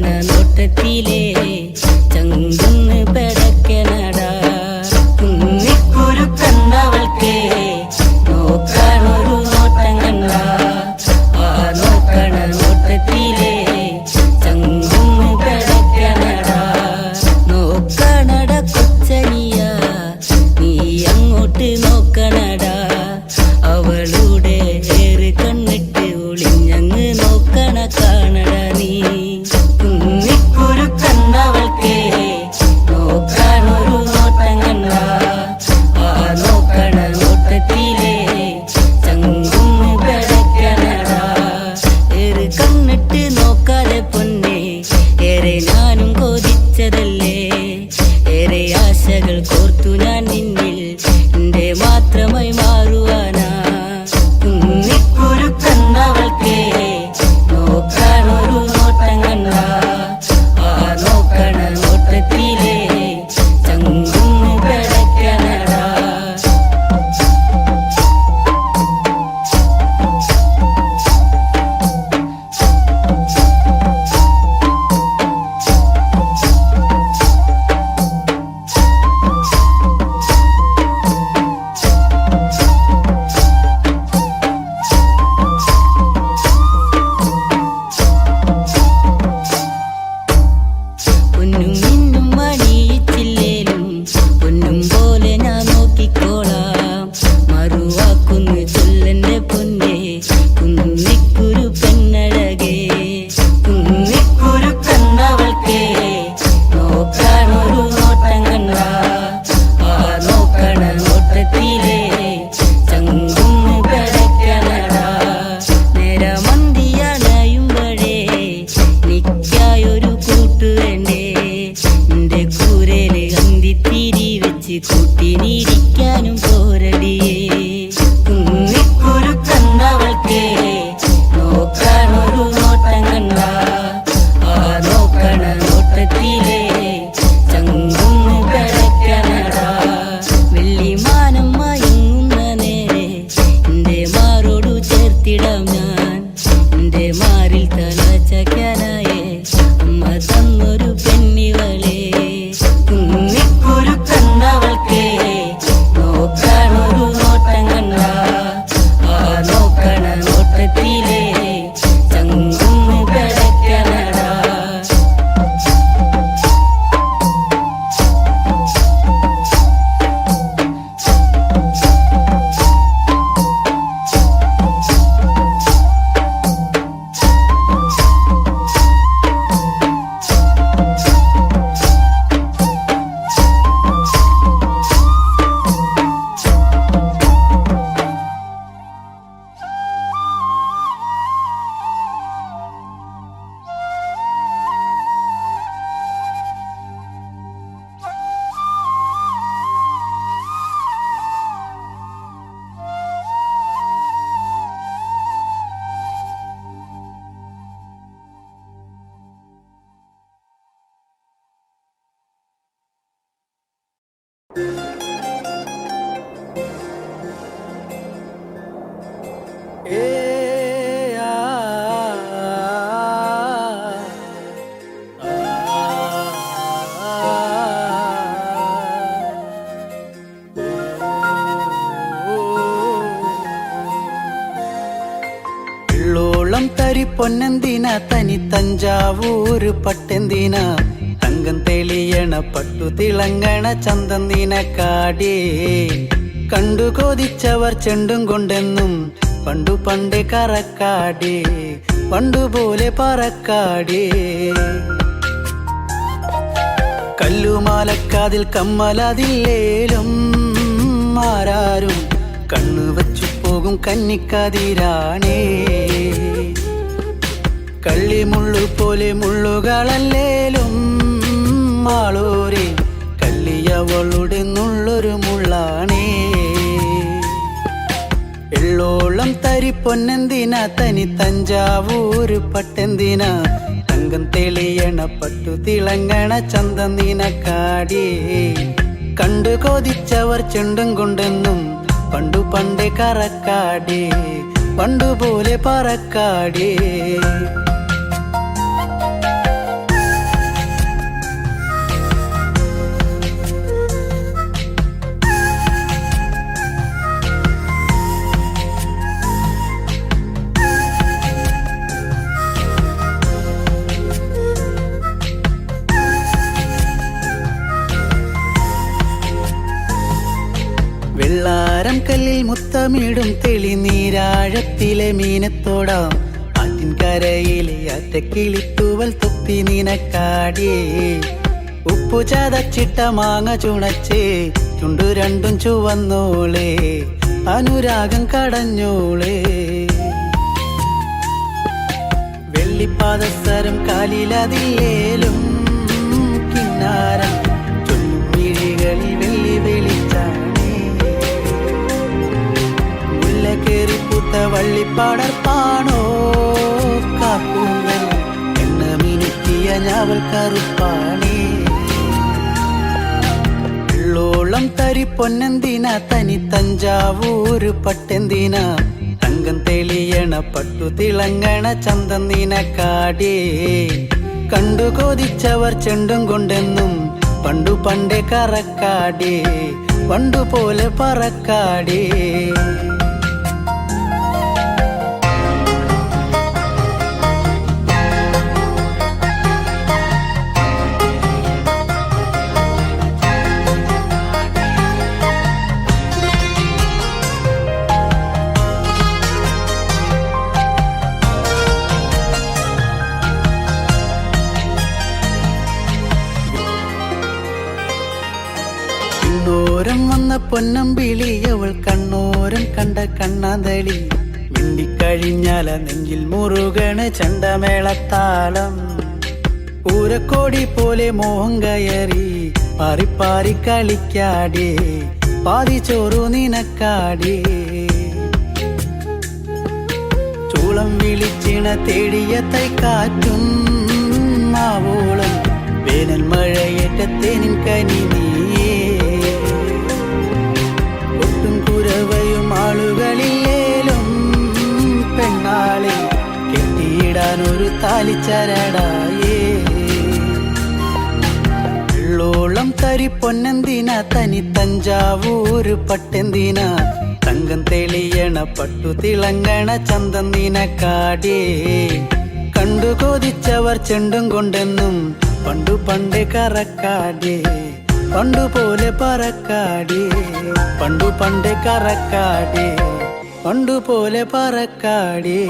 നോട്ടത്തിലേ ചങ്കുന്ന് പെടക്കനടാ കുന്നിക്കുരു കണ്ണവൾക്കേ നോക്കാനൊരു നോട്ടം കണ്ട ആ നോക്കണ നോട്ടത്തിലേ ചങ്കുന്ന് പെടക്കനടാ നോക്കണട കൊച്ചനിയ നീ അങ്ങോട്ട് നോക്കണടാ അവളുടെ ഏറ് കണ്ണിട്ട് ഒളിഞ്ഞങ്ങ് നോക്കണ കാണട നീ കുന്നിക്കുരു കണ്ണവൾക്കേ നോക്കാനൊരു നോട്ടം കണ്ട ആ നോക്കണ നോട്ടത്തിലേ ചങ്കുന്ന് പെടക്കനടാ ഏറ് കണ്ണിട്ട് നോക്കാതെ പൊന്നെ ഏറെ ഞാനും കൊതിച്ചതല്ലേ ഏറെ ആശകൾ കോർത്തു ഞാൻ നിന്നിൽ എന്റെ മാത്രമായി മാറുവാനാ കുന്നിക്കുരു കണ്ണവൾക്കേ നോക്കാനൊരു നോട്ടം കണ്ട ആ നോക്കണ നോട്ടത്തിലേ ചങ്കുന്ന് പെടക്കനടാ പൊന്നും മിന്നും മണിയിച്ചില്ലേലും പൊന്നും പോലെ ഞാൻ നോക്കിക്കോളാം മറുവാക്കുന്ന് ചൊല്ലന്റെ പൊന്നെ കുന്നിക്കുരു പെണ്ണഴകേ കുന്നിക്കുരു കണ്ണവൾക്കേ നോക്കാനൊരു നോട്ടം കണ്ട ആ നോക്കണ നോട്ടത്തിലേ ചങ്കുന്ന് പെടക്കനടാ നേരമന്തിയണയുമ്പഴേ നിക്കായൊരു കൂട്ടു വേണ്ടേ എന്റെ കൂരേല് അന്തിത്തിരി വെച്ച് കൂട്ടിനിരിക്കാനും പോരടിയേ കുന്നിക്കുരു കണ്ണവൾക്കേ നോക്കാനൊരു നോട്ടം കണ്ട ആ നോക്കണ നോട്ടത്തിലേ ചങ്കുന്ന് പെടക്കനടാ വെള്ളിമാനം മയങ്ങുന്ന നേരെ എന്റെ മാറോടു ചേർത്തിടാം ഞാൻ എന്റെ മാറിൽ തല ചക്കാനായേ അമ്മ തന്നൊരു പെണ്ണിവളേ കുന്നിക്കുരു കണ്ണവൾക്കേ നോക്കാനൊരു നോട്ടം കണ്ട ആ നോക്കണ നോട്ടത്തിലേ ചങ്കുന്ന് പെടക്കനടാ വെള്ളോളം തരി പൊന്നെന്തിന തനി തഞ്ചാവൂര് പട്ടെന്തിന തങ്കം തെളിയണ പട്ടു തിളങ്ങണ ചന്തം നിനക്കാടേ കണ്ടു കൊതിച്ചവർ ചെണ്ടും കൊണ്ടെന്നും പണ്ടു പണ്ടേ കറക്കാടേ പണ്ടുപോലെ പറക്കാടേ കല്ലുമാലക്കാതിൽ കമ്മലതില്ലേലും ആരാരും കണ്ണു വച്ചു പോകും കന്നിക്കതിരാണേ കള്ളിമുള്ളു പോലെ മുള്ളുകളല്ലേലും ആളോരെ കല്ലിയവളുടെ നുള്ളൊരു മുള്ളാണേ എള്ളോളം തരി പൊന്നെന്തിന തനി തഞ്ചാവൂര് പട്ടെന്തിന തങ്കം തെളിയണ പട്ടു തിളങ്ങണ ചന്തം നിനക്കാടേ കണ്ടു കൊതിച്ചവർ ചെണ്ടും കൊണ്ടെന്നും പണ്ടു പണ്ടേ കറക്കാടേ പണ്ടുപോലെ പറക്കാടേ കിന്നാരം കല്ലിൽ മുത്തമിടും തെളിനീരാഴത്തിലെ മീനത്തോടാം ആറ്റിൻകരയിലെ അറ്റക്കിളിത്തൂവൽ തൊപ്പി നിനക്കാടിയേ ഉപ്പു ചതച്ചിട്ട മാങ്ങ ചുണച്ചേ ചുണ്ടു രണ്ടും ചുവന്നോളേ അനുരാഗം കടഞ്ഞോളേ വെള്ളിപ്പാദസരം കാലിലതില്ലേലും കിന്നാരം ചൊല്ലും മിഴികളിൽ വെള്ളി വെളിച്ചാണേ മുല്ല കേറി പൂത്ത വള്ളിപ്പാടർപ്പാണോ കാക്കൂന്നൽ എണ്ണ മിനുക്കിയ ഞാവൽ കറുപ്പാണേ ോളം തരി പൊന്നെന്തിന തനി തഞ്ചാവൂര് പട്ടെന്തിന തങ്കം തെളിയണ പട്ടു തിളങ്ങണ ചന്തം നിനക്കാടേ കണ്ടു കൊതിച്ചവർ ചെണ്ടും കൊണ്ടെന്നും പണ്ടു പണ്ടേ കറക്കാടേ പണ്ടുപോലെ പറക്കാടേ ോരം വന്ന പൊന്നമ്പിളി അവൾ കണ്ണോരം കണ്ട കണ്ണാന്തളി മിണ്ടിക്കഴിഞ്ഞാല നെഞ്ചിൽ മുറുകണ ചണ്ടമേളത്താളം പൂരക്കോടി പോലെ മോഹം കയറി പാറിപ്പാറി കളിക്കാടേ പാതി ചോറു നിനക്കാടേ ചൂളം വിളിച്ചിണ തേടിയ തൈക്കാറ്റും മാവോളം വേനൽ മഴയേറ്റത്തേനിൻ കനി നീയേ ഒട്ടും കുരവയും ആളുകളില്ലേലും പെണ്ണാളെ കെട്ടിയിടാനൊരു താലിച്ചരടായേ ോളം തരി പൊന്നെന്തിന തനി തഞ്ചാവൂര് പട്ടെന്തിന തങ്കം തെളിയണ പട്ടു തിളങ്ങണ ചന്തം നിനക്കാടേ കണ്ടു കൊതിച്ചവർ ചെണ്ടും കൊണ്ടെന്നും പണ്ടു പണ്ടേ കറക്കാടേ പണ്ടുപോലെ പറക്കാടേ പണ്ടു പണ്ടേ കറക്കാടേ പണ്ടുപോലെ പറക്കാടേ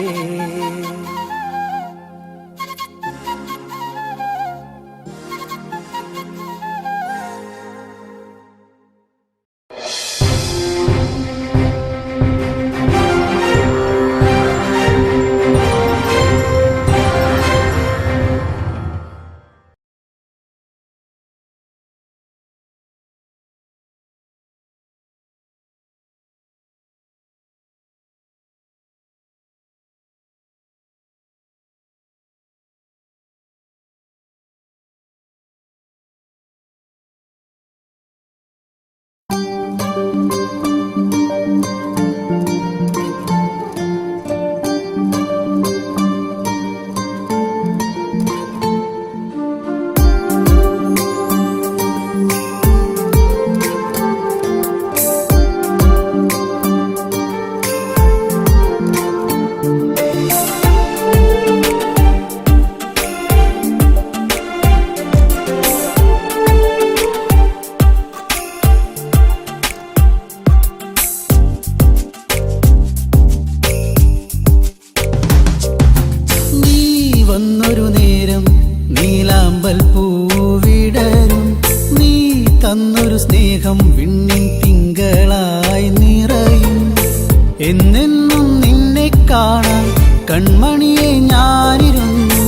എന്നെന്നും നിന്നെ കാണാൻ കൺമണിയെ ഞാനിരുന്നു.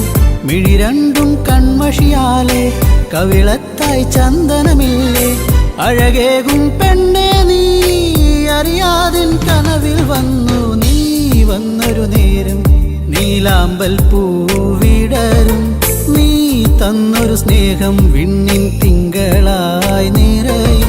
മിഴി രണ്ടും കൺമഷിയാലെ കവിളത്തായി ചന്ദനമില്ലേ? അഴകേകും പെണ്ണെ നീ അറിയാതിൻ കനവിൽ വന്നു. നീ വന്നൊരു നേരം നീലാമ്പൽ പൂവിടരും. നീ തന്നൊരു സ്നേഹം വിണ്ണിൻ തിങ്കളായി നിറയും.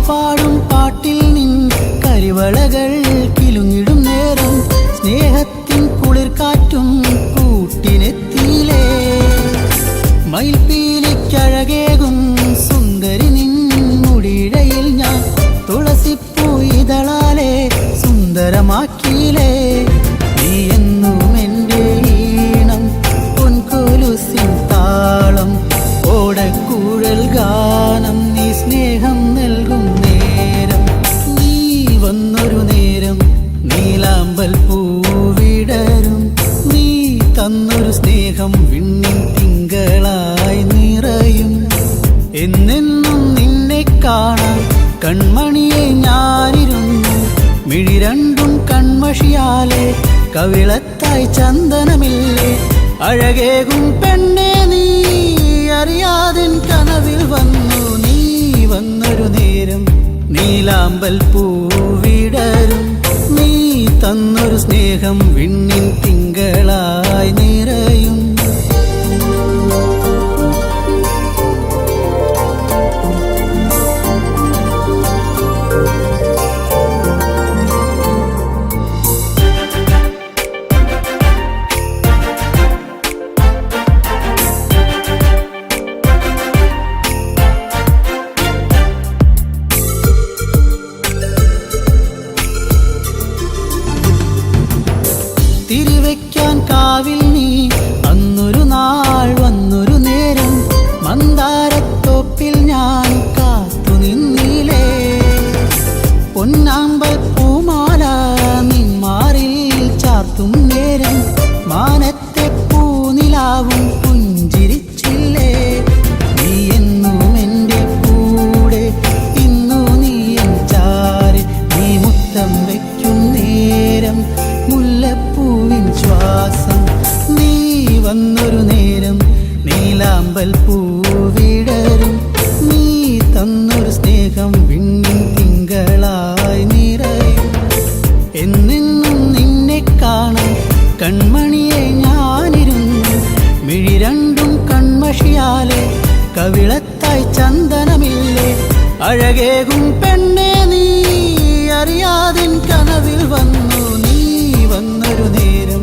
പാടും പാട്ടിൽ നിൻ കരിവളകൾ കിലുങ്ങിടും നേരം എന്നെന്നും നിന്നെ കാണാൻ കൺമണിയെ ഞാനിരുന്നു. മിഴി രണ്ടും കൺമഷിയാലെ കവിളത്തായി ചന്ദനമില്ലേ. അഴകേകും പെണ്ണെ നീ അറിയാതെ കനവിൽ വന്നു. നീ വന്നൊരു നേരം നീലാമ്പൽ പൂവിടരും. നീ തന്നൊരു സ്നേഹം വിണ്ണിൻ തിങ്കളായി നിറയും. തിരിവെക്കാൻ കാവിൽ നീ അന്നൊരു നാൾ വന്നൊരു നേരം മന്ദാരത്തോപ്പിൽ ഞാൻ കാത്തു നിന്നിലേ. പൊന്നാമ്പൽ പൂമാല നിന്മാറിൽ ചാർത്തും നേരം മാനത്തെ പൂനിലാവും പുഞ്ചിരിച്ചില്ലേ. നീ എന്നും എൻ്റെ കൂടെ ഇന്നു നീ എൻ ചാരെ. നീ മുത്തം വയ്ക്കും നേരം മുല്ലപ്പൂവിൻ ശ്വാസം. നീ വന്നൊരു നേരം നീലാമ്പൽ പൂവിടരും. നീ തന്നൊരു സ്നേഹം വിണ്ണിൻ തിങ്കളായി നിറയും. എന്നെന്നും നിന്നെ കാണാൻ കൺമണിയെ ഞാനിരുന്നു. മിഴി രണ്ടും കൺമഷിയാലെ കവിളത്തായി ചന്ദനമില്ലേ. അഴകേകും പെണ്ണെ നീ അറിയാതെ കനവിൽ വന്നു. നീ വന്നൊരു നേരം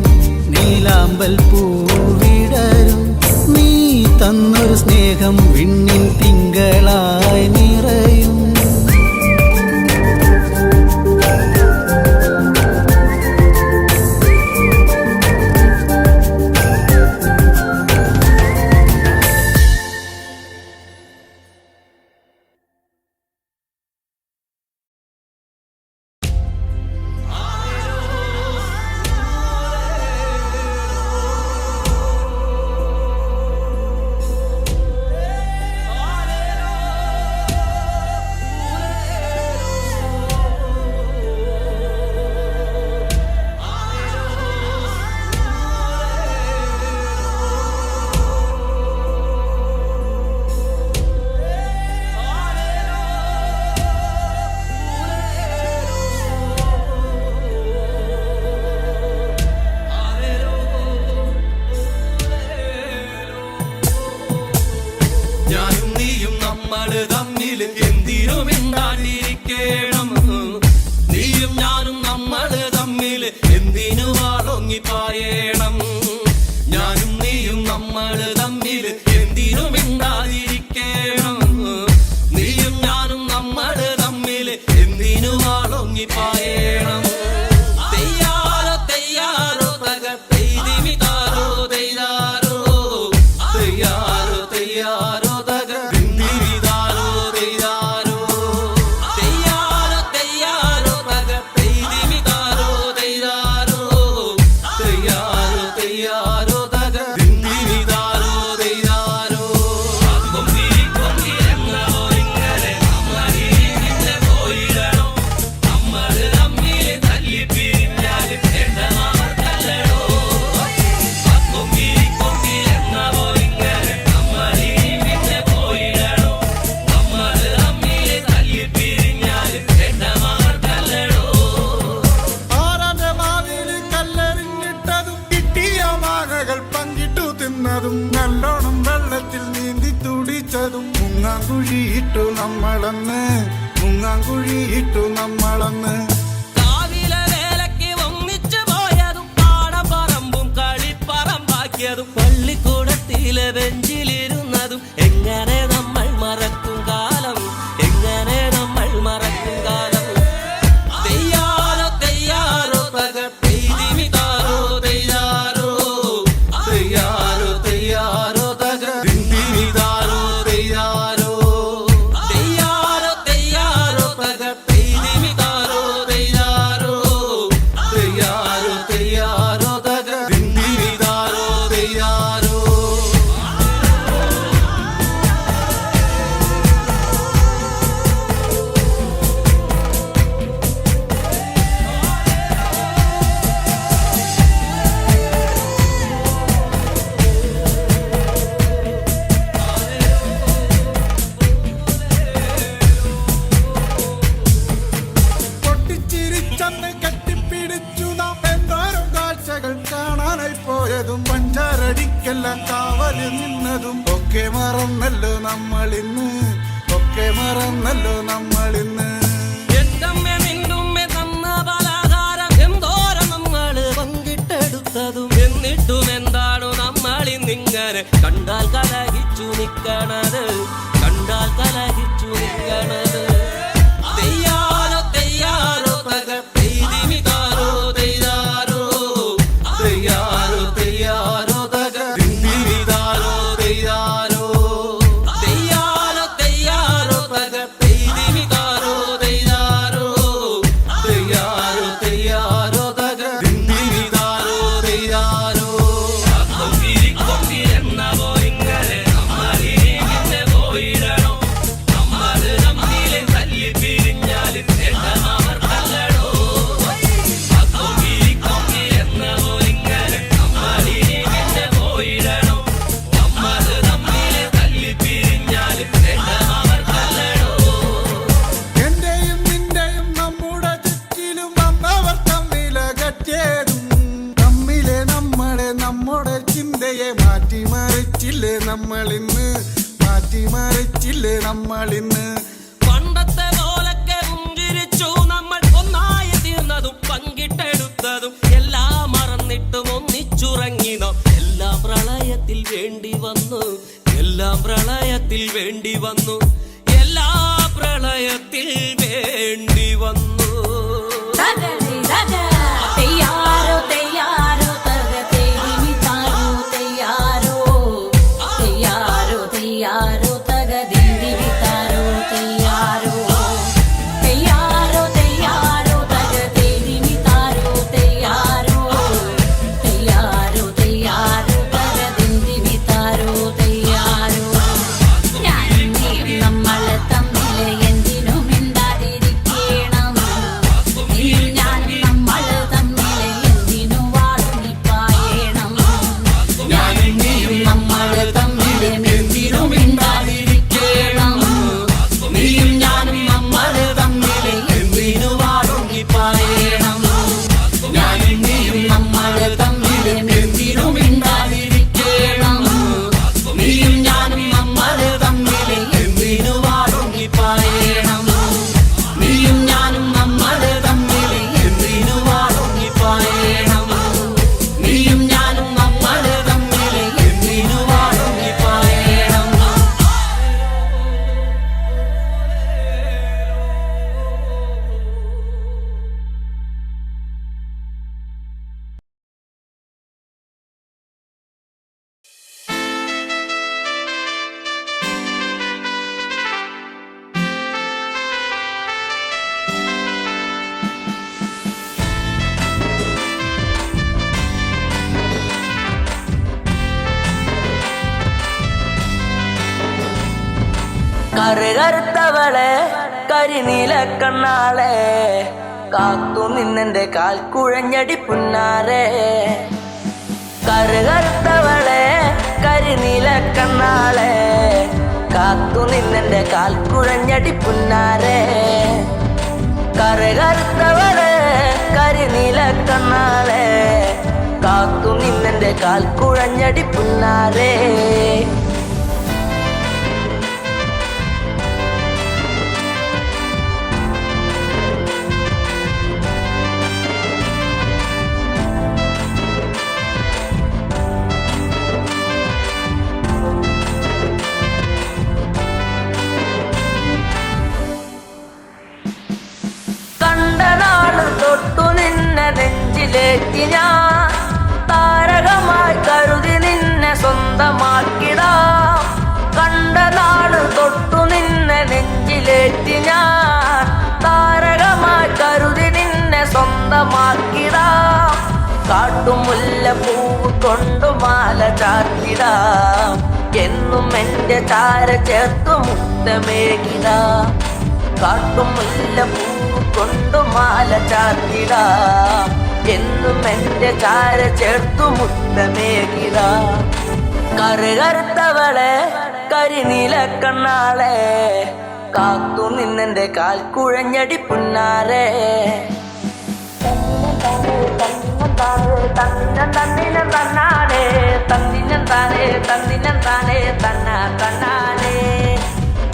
നീലാമ്പൽ പൂവിടരും. നീ തന്നൊരു സ്നേഹം വിണ്ണിൻ തിങ്കളായി നിറയും. മുങ്ങാങ്കുഴിയിട്ടു നമ്മളന്ന് കാവിലെ വേലയ്ക്ക് ഒന്നിച്ചു പോയതും പാടപ്പറമ്പും കളിപ്പറമ്പാക്കിയതും പള്ളിക്കൂടത്തിലെ ബെഞ്ചിലിരുന്നതും എങ്ങനെ നമ്മൾ മറക്കും കാലം, എങ്ങനെ നമ്മൾ മറക്കും കാലം. തെയ്യാറോ തെയ്യാറോ തകർത്തിമിതാരോ തെയ്യാറോ തെയ്യാറോ തെയ്യാറോ തകർത്തിമിതാരോ തെയ്യാറോ തെയ്യാറോ തെയ്യാറോ തകർത്തിമിതാരോ തെയ്യാറോ തെയ്യാറോ തെയ്യാറോ തകർത്തിമിതാരോ തെയ്യാറോ. നമ്മളിന്ന്. പണ്ടത്തെ പോലൊക്കെ പുഞ്ചിരിച്ചു നമ്മൾ ഒന്നായി തീർന്നതും പങ്കിട്ടെടുത്തതും എല്ലാം മറന്നിട്ടും ഒന്നിച്ചുറങ്ങി നാം. എല്ലാം പ്രളയത്തിൽ വേണ്ടി വന്നു, എല്ലാം പ്രളയത്തിൽ വേണ്ടി വന്നു, എല്ലാ പ്രളയത്തിൽ വേണ്ടി വന്നു. തയ്യാറോ തയ്യാറോ തക തേരി താരോ തയ്യാറോ തയ്യാറോ തയ്യാറോ തക ദിന്ദി താരോ തയ്യാറോ തയ്യാറോ തയ്യാറോ തക തേരി താരോ തയ്യാറോ തയ്യാറോ തയ്യാറോ തക ദിന്ദി താരോ തയ്യാറോ. ഞാനും നമ്മൾ തമ്മിൽ എന്തിനും മിണ്ടാതിരിക്കണം, ഞാനും നമ്മൾ തമ്മിൽ എന്തിനു വാടുന്നിപ്പായണം, ഞാനും നമ്മൾ തമ്മിൽ എന്തിനു മിണ്ടാതിരിക്കണം, നീയും ഞാനും നമ്മൾ തമ്മിൽ എന്തിനു വാടുന്നിപ്പായണം, ഞാനും നീയും നമ്മൾ തമ്മിൽ എന്തിനു മിണ്ടാതിരിക്കണം, നീയും ഞാനും നമ്മൾ തമ്മിൽ എന്തിനു വാടുന്നിപ്പായണം, നീയും ഞാനും നമ്മൾ തമ്മിൽ എന്തിനു വാടുന്നിപ്പായണം, നീയും ഞാനും നമ്മൾ തമ്മിൽ എന്തിനു വാടുന്നിപ്പായണം. കറുകറുത്തവളെ കരിനീല കണ്ണാളെ കാത്തു നിന്നെന്റെ കാൽ കുഴഞ്ഞടി പുന്നാരെ. കറുകറുത്തവളെ കരിനീല കണ്ണാളെ കാത്തു നിന്നെന്റെ കാൽ കുഴഞ്ഞടി പുന്നാരെ. കറുകറുത്തവളെ കരിനീല കണ്ണാളെ കാത്തു നിന്നെന്റെ കാൽ കുഴഞ്ഞടി പുന്നാരെ. തൊട്ടു നിന്നെ നെഞ്ചിലേറ്റി ഞാൻ താരകമായി കരുതി നിന്നെ സ്വന്തമാക്കിടാം. കണ്ട നാട് തൊട്ടു നിന്നെ നെഞ്ചിലേറ്റി ഞാൻ താരകമായി കരുതി നിന്നെ സ്വന്തമാക്കിടാം. കാട്ടുമുല്ല പൂവ് കൊണ്ടു മാല ചാർത്തിടാം, എന്നും എന്റെ ചാര ചേർത്തു മുത്തമേകിടാം. കാട്ടുമുല്ല പൂവ് കൊണ്ടു മാല ചാർത്തിടാം, എന്നും എന്റെ ചാര ചേർത്തു മുത്തമേകിടാം. കറുകറുത്തവളെ കരിനീല കണ്ണാളെ കാത്തു നിന്നെന്റെ കാൽ കുഴഞ്ഞടി പുന്നാരെ. തന്നിനം തന്നാനേ തന്നിനം താനേ തന്നിനം താനേ തന്ന തന്നാനേ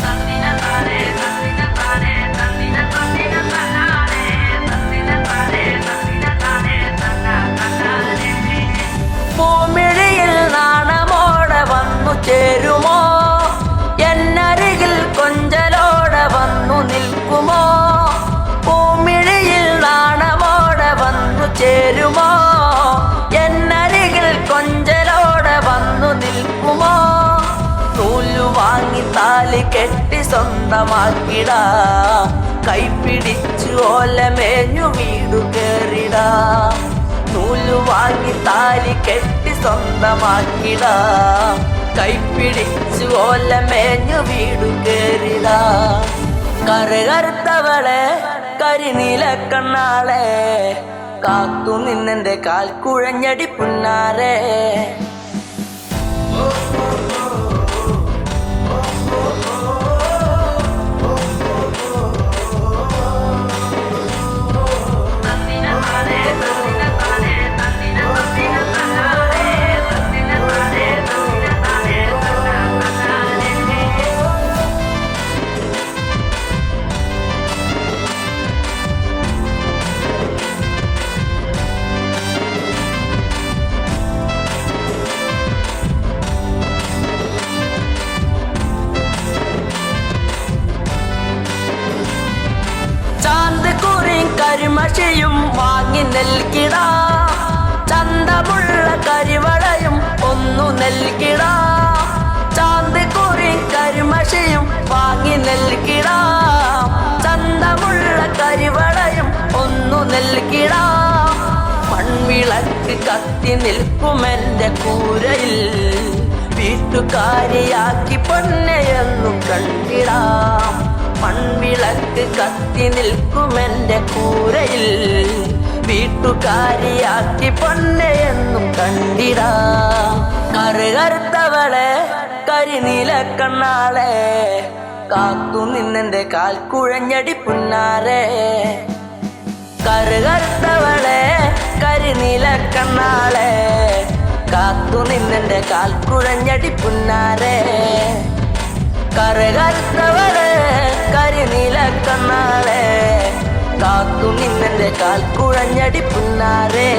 തന്നിനം താനേ തന്നിനം താനേ തന്നിനം തന്നിനം തന്നാനേ തന്നിനം താനേ തന്നിനം താനേ തന്ന തന്നാനേ. പൂമിഴിയിൽ നാണമോടെ വന്നു ചേരുമോ, എന്നരികിൽ കൊഞ്ചലോടെ വന്നു നിൽക്കുമോ. പൂമിഴിയിൽ നാണമോടെ വന്നു ചേരുമോ, എന്നരികിൽ കൊഞ്ചലോടെ വന്നു നിൽക്കുമോ. നൂലു വാങ്ങി താലി കെട്ടി സ്വന്തമാക്കിടാ, കൈപ്പിടിച്ചു ഓലമേഞ്ഞു വീടു കേറിടാ. നൂലു വാങ്ങി താലി കെട്ടി സ്വന്തമാക്കിടാ, കൈപ്പിടിച്ചു ഓലമേഞ്ഞു വീടു കേറിടാ. കറുകറുത്തവളെ കരിനീല കണ്ണാളെ കാത്തു നിന്നെന്റെ കാൽ കുഴഞ്ഞടി പുന്നാരെ. കരിമഷിയും വാങ്ങി നൽകിടാം. ചന്തമുള്ള കരിവളയും ഒന്നു നൽകിടാം. ചാന്ത് കുറി കരിമഷിയും വാങ്ങി നൽകിടാം. ചന്തമുള്ള കരിവളയും ഒന്നു നൽകിടാം. മൺവിളക്ക് കത്തി നിൽക്കുമെന്റെ കൂരയിൽ വീട്ടുകാരിയാക്കി പൊന്നെയെന്നു കണ്ടിടാം. മൺവിളക്ക് കത്തി നിൽക്കുമെന്റെ കൂരയിൽ വീട്ടുകാരിയാക്കി പൊന്നെയെന്നു കണ്ടിടാം. കറുകറുത്തവളെ കരിനീല കണ്ണാളെ കാത്തു നിന്നെന്റെ കാൽ കുഴഞ്ഞടി പുന്നാരെ. കറുകറുത്തവളെ കരിനീല കണ്ണാളെ കാത്തു നിന്നെന്റെ കാൽ കുഴഞ്ഞടി പുന്നാരെ. കറുകറുത്തവളെ കരിനീല കണ്ണാളെ കാത്തു നിന്നെന്റെ കാൽ കുഴഞ്ഞടി പുന്നാരെ.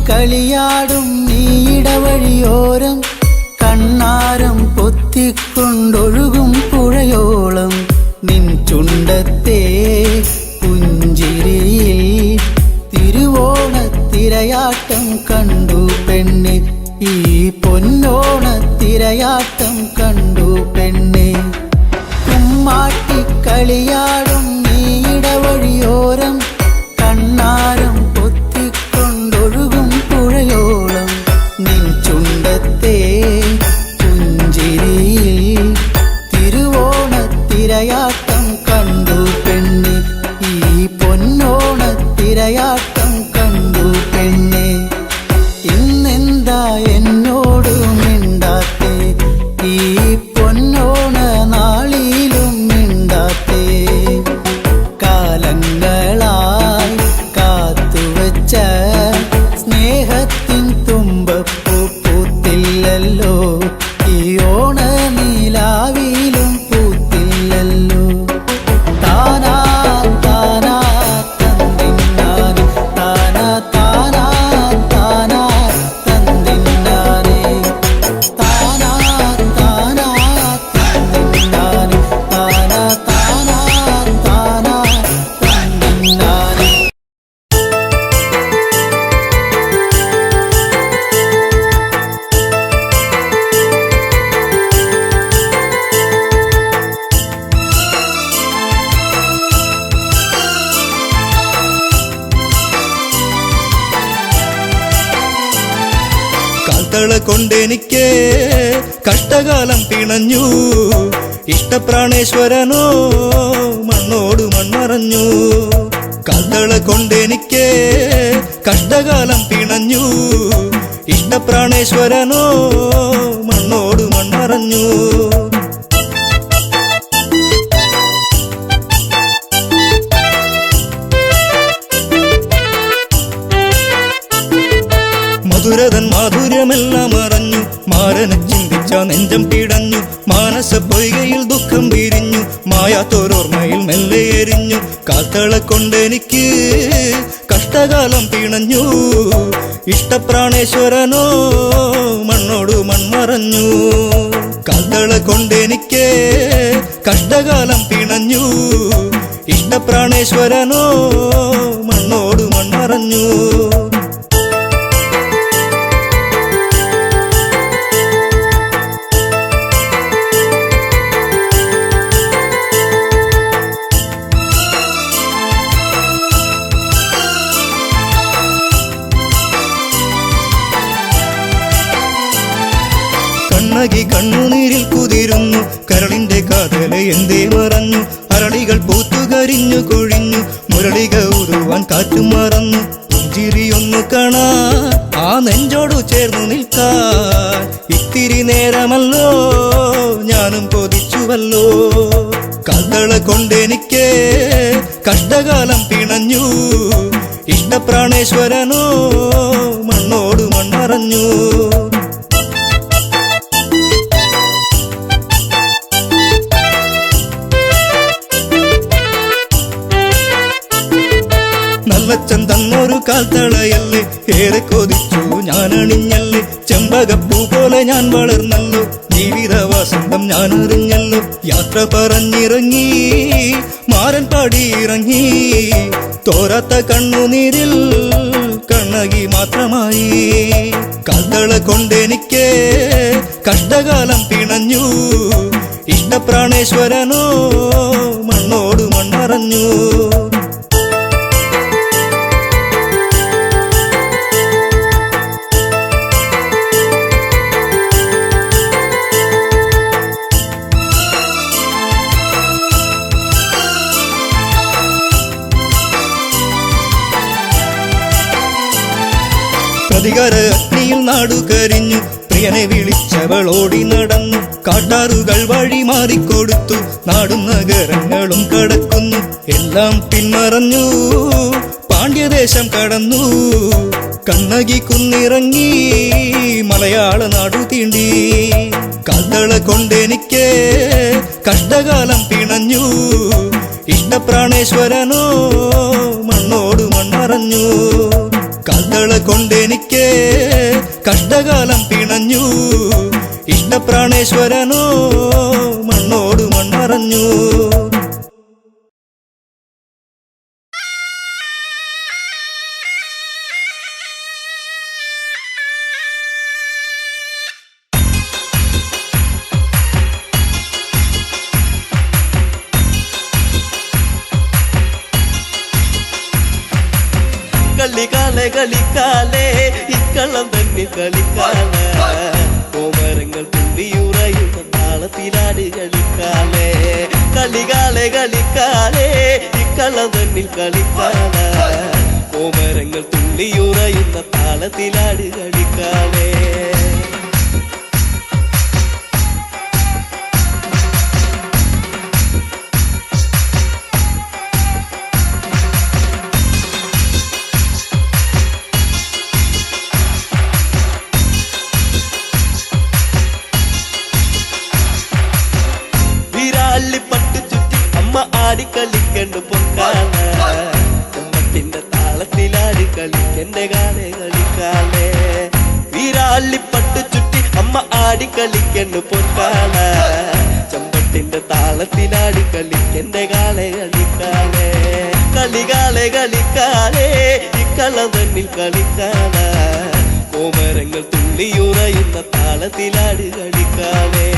കളിയാടും നീടവഴിയോരം കണ്ണാരം പൊത്തിക്കൊണ്ടൊഴുകും പുഴയോളം നിൻ ചുണ്ടത്തെ പുഞ്ചിരിയിൽ തിരുവോണത്തിരയാട്ടം കണ്ടു പെണ്ണെ. ഈ പൊന്നോണത്തിരയാട്ടം കണ്ടു പെണ്ണെ. കുമ്മാട്ടിക്കളിയാടും നീടവഴിയോരം കണ്ണാരം പൊത്തിക്കൊണ്ടൊഴുകും പുഴയോളം നിൻ ചുണ്ടത്തെ പുഞ്ചിരിയിൽ തിരുവോണത്തിരയാട്ടം കണ്ടു പെണ്ണെ. ഈ പൊന്നോണത്തിരയാട്ടം കണ്ടു പെണ്ണെ. തന്നാനെ. കാൽത്തള കൊണ്ടെനിക്ക് കഷ്ടകാലം പിണഞ്ഞു, ഇഷ്ടപ്രാണേശ്വരനോ മണ്ണോട് മൺമറഞ്ഞു. കാൽത്തള കൊണ്ടെനിക്ക് കഷ്ടകാലം പിണഞ്ഞു, ഇഷ്ടപ്രാണേശ്വരനോ മണ്ണോട് മൺമറഞ്ഞു. മധുരതൻ മാധുര്യമെല്ലാം അറിഞ്ഞു, മാരനെ ചിന്തിച്ച നെഞ്ചം പിടഞ്ഞു. മാനസ പൊയ്കയിൽ ദുഃഖം വിരിഞ്ഞു, മായാത്തോരോർമ്മയിൽ മെല്ലെ എരിഞ്ഞു. കാൽത്തള കൊണ്ടെനിക്ക് കഷ്ടകാലം പിണഞ്ഞു, ഇഷ്ടപ്രാണേശ്വരനോ മണ്ണോട് മൺമറഞ്ഞു. കാൽത്തള കൊണ്ടെനിക്ക് കഷ്ടകാലം പിണഞ്ഞു, ഇഷ്ടപ്രാണേശ്വരനോ മണ്ണോട് മൺമറഞ്ഞു. കണ്ണകി കണ്ണുനീരിൽ കുതിരുന്നു, കരളിന്റെ കാതല എന്തേ മറഞ്ഞു. അരളികൾ പൂത്തുകരിഞ്ഞു കൊഴിഞ്ഞു, മുരളിക ഉരുവാൻ കാറ്റും മറന്നു. പുഞ്ചിരിയൊന്നു കാണാ ആ നെഞ്ചോടു ചേർന്നു നിൽക്കാൻ, ഇത്തിരി നേരമല്ലോ ഞാനും കൊതിച്ചുവല്ലോ. കാൽത്തള കൊണ്ടെനിക്ക് കഷ്ടകാലം പിണഞ്ഞു, ഇഷ്ടപ്രാണേശ്വരനോ മണ്ണോട് മൺമറഞ്ഞു. നല്ലച്ചൻ തന്നൊരു കാൽത്തളയല്ലേ, ഏറെ കൊതിച്ചു ഞാൻ അണിഞ്ഞല്ലേ. ചെമ്പകപ്പൂ പോലെ ഞാൻ വളർന്നല്ലോ, ജീവിത വസന്തം ഞാൻ അറിഞ്ഞല്ലോ. യാത്ര പറഞ്ഞിറങ്ങി മാരൻ പാടിയിറങ്ങി, തോരാത്ത കണ്ണുനീരിൽ കണ്ണകി മാത്രമായി. കാൽത്തള കൊണ്ടെനിക്ക് കഷ്ടകാലം പിണഞ്ഞു, ഇഷ്ടപ്രാണേശ്വരനോ മണ്ണോട് മൺമറഞ്ഞു. പ്രതികാര അഗ്നിയിൽ നാടു കരിഞ്ഞു, പ്രിയനെ വിളിച്ചവൾ ഓടി നടന്നു. കാട്ടാറുകൾ വഴി മാറിക്കൊടുത്തു, നാടും നഗരങ്ങളും കടക്കുന്നു. എല്ലാം പിന്മറഞ്ഞു പാണ്ഡ്യദേശം കടന്നു, കണ്ണകി കുന്നിറങ്ങി മലയാള നാടു തീണ്ടി. കാൽത്തള കൊണ്ടെനിക്ക് കഷ്ടകാലം പിണഞ്ഞു, ഇഷ്ടപ്രാണേശ്വരനോ മണ്ണോട് മൺമറഞ്ഞു. കാൽത്തള കൊണ്ടെനിക്ക് കഷ്ടകാലം പിണഞ്ഞു, ഇഷ്ടപ്രാണേശ്വരനോ മണ്ണോട് മൺമറഞ്ഞു. കളിക്കാലെ കളിക്കാലേ ഇക്കള്ളം തന്നെ കളിക്കാല, കോമരങ്ങൾ തുള്ളിയുറയുന്ന താളത്തിലാട് കളിക്കാലേ. കളികാലെ കളിക്കാലേ ഇക്കള്ളം തന്നിൽ കളിക്കാല, കോമരങ്ങൾ തുള്ളിയുറയുന്ന താളത്തിലാട് കളിക്കാലേ. പട്ടു ചുറ്റി അമ്മ ആടിക്കളിക്കണ്ടു പൊക്കാല, അമ്മത്തിന്റെ താളത്തിലാടി കളിക്കന്റെ കാലേ കളിക്കാലേ. വീരാള്ളിപ്പട്ടു ചുറ്റി അമ്മ ആടിക്കളിക്കണ്ടു പൊക്കാല, ചമ്പട്ടിന്റെ താളത്തിലാടി കളിക്കന്റെ കാലേ കളിക്കാലേ. കളികാലേ കളിക്കാലേ ഇക്കളം തന്നിൽ കളിക്കാനാ കോമരങ്ങൾ തുള്ളിയുറയുന്ന താളത്തിലാട് കളിക്കാലേ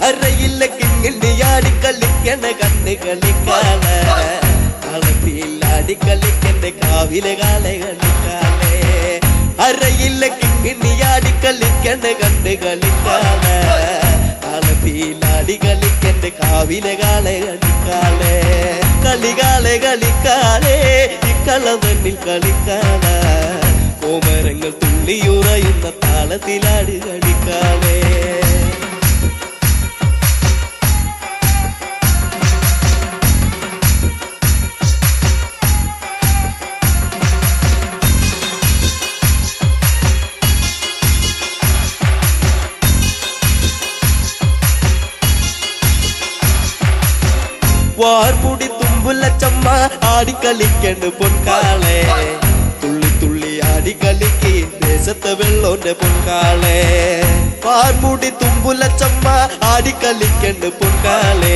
അറയില്ല കിങ്ങിണ്ടിയാടി കളിക്കണ കണ്ണ് കളിക്കാല കളത്തിലാടി കളിക്കണ്ട കാവിലെ കാലെ കളിക്കാലേ അറയില്ല കിങ്ങിണ്ടിയാടി കളിക്കണ കണ്ണ് കളിക്കാല കളത്തിലാടി കളിക്കണ്ട കാവിലെ കാലെ കളിക്കാലേ കളികാലെ കളിക്കാലേ ഇക്കളം തന്നിൽ കളിക്കാല കോമരങ്ങൾ തുള്ളിയുറയുന്ന താളത്തിലാട് കളിക്കാലേ വാർമുടി തുമ്പുള്ള ചമ്മ ആടിക്കളിക്കണ്ട് പൊൻകാളെ തുള്ളി തുള്ളി ആടിക്കളിക്ക് ദേശത്തെ വെള്ളോന്റെ പൊൻകാളെ വാർമുടി തുമ്പുള്ള ചമ്മ ആടിക്കളിക്കണ്ട് പൊൻകാളെ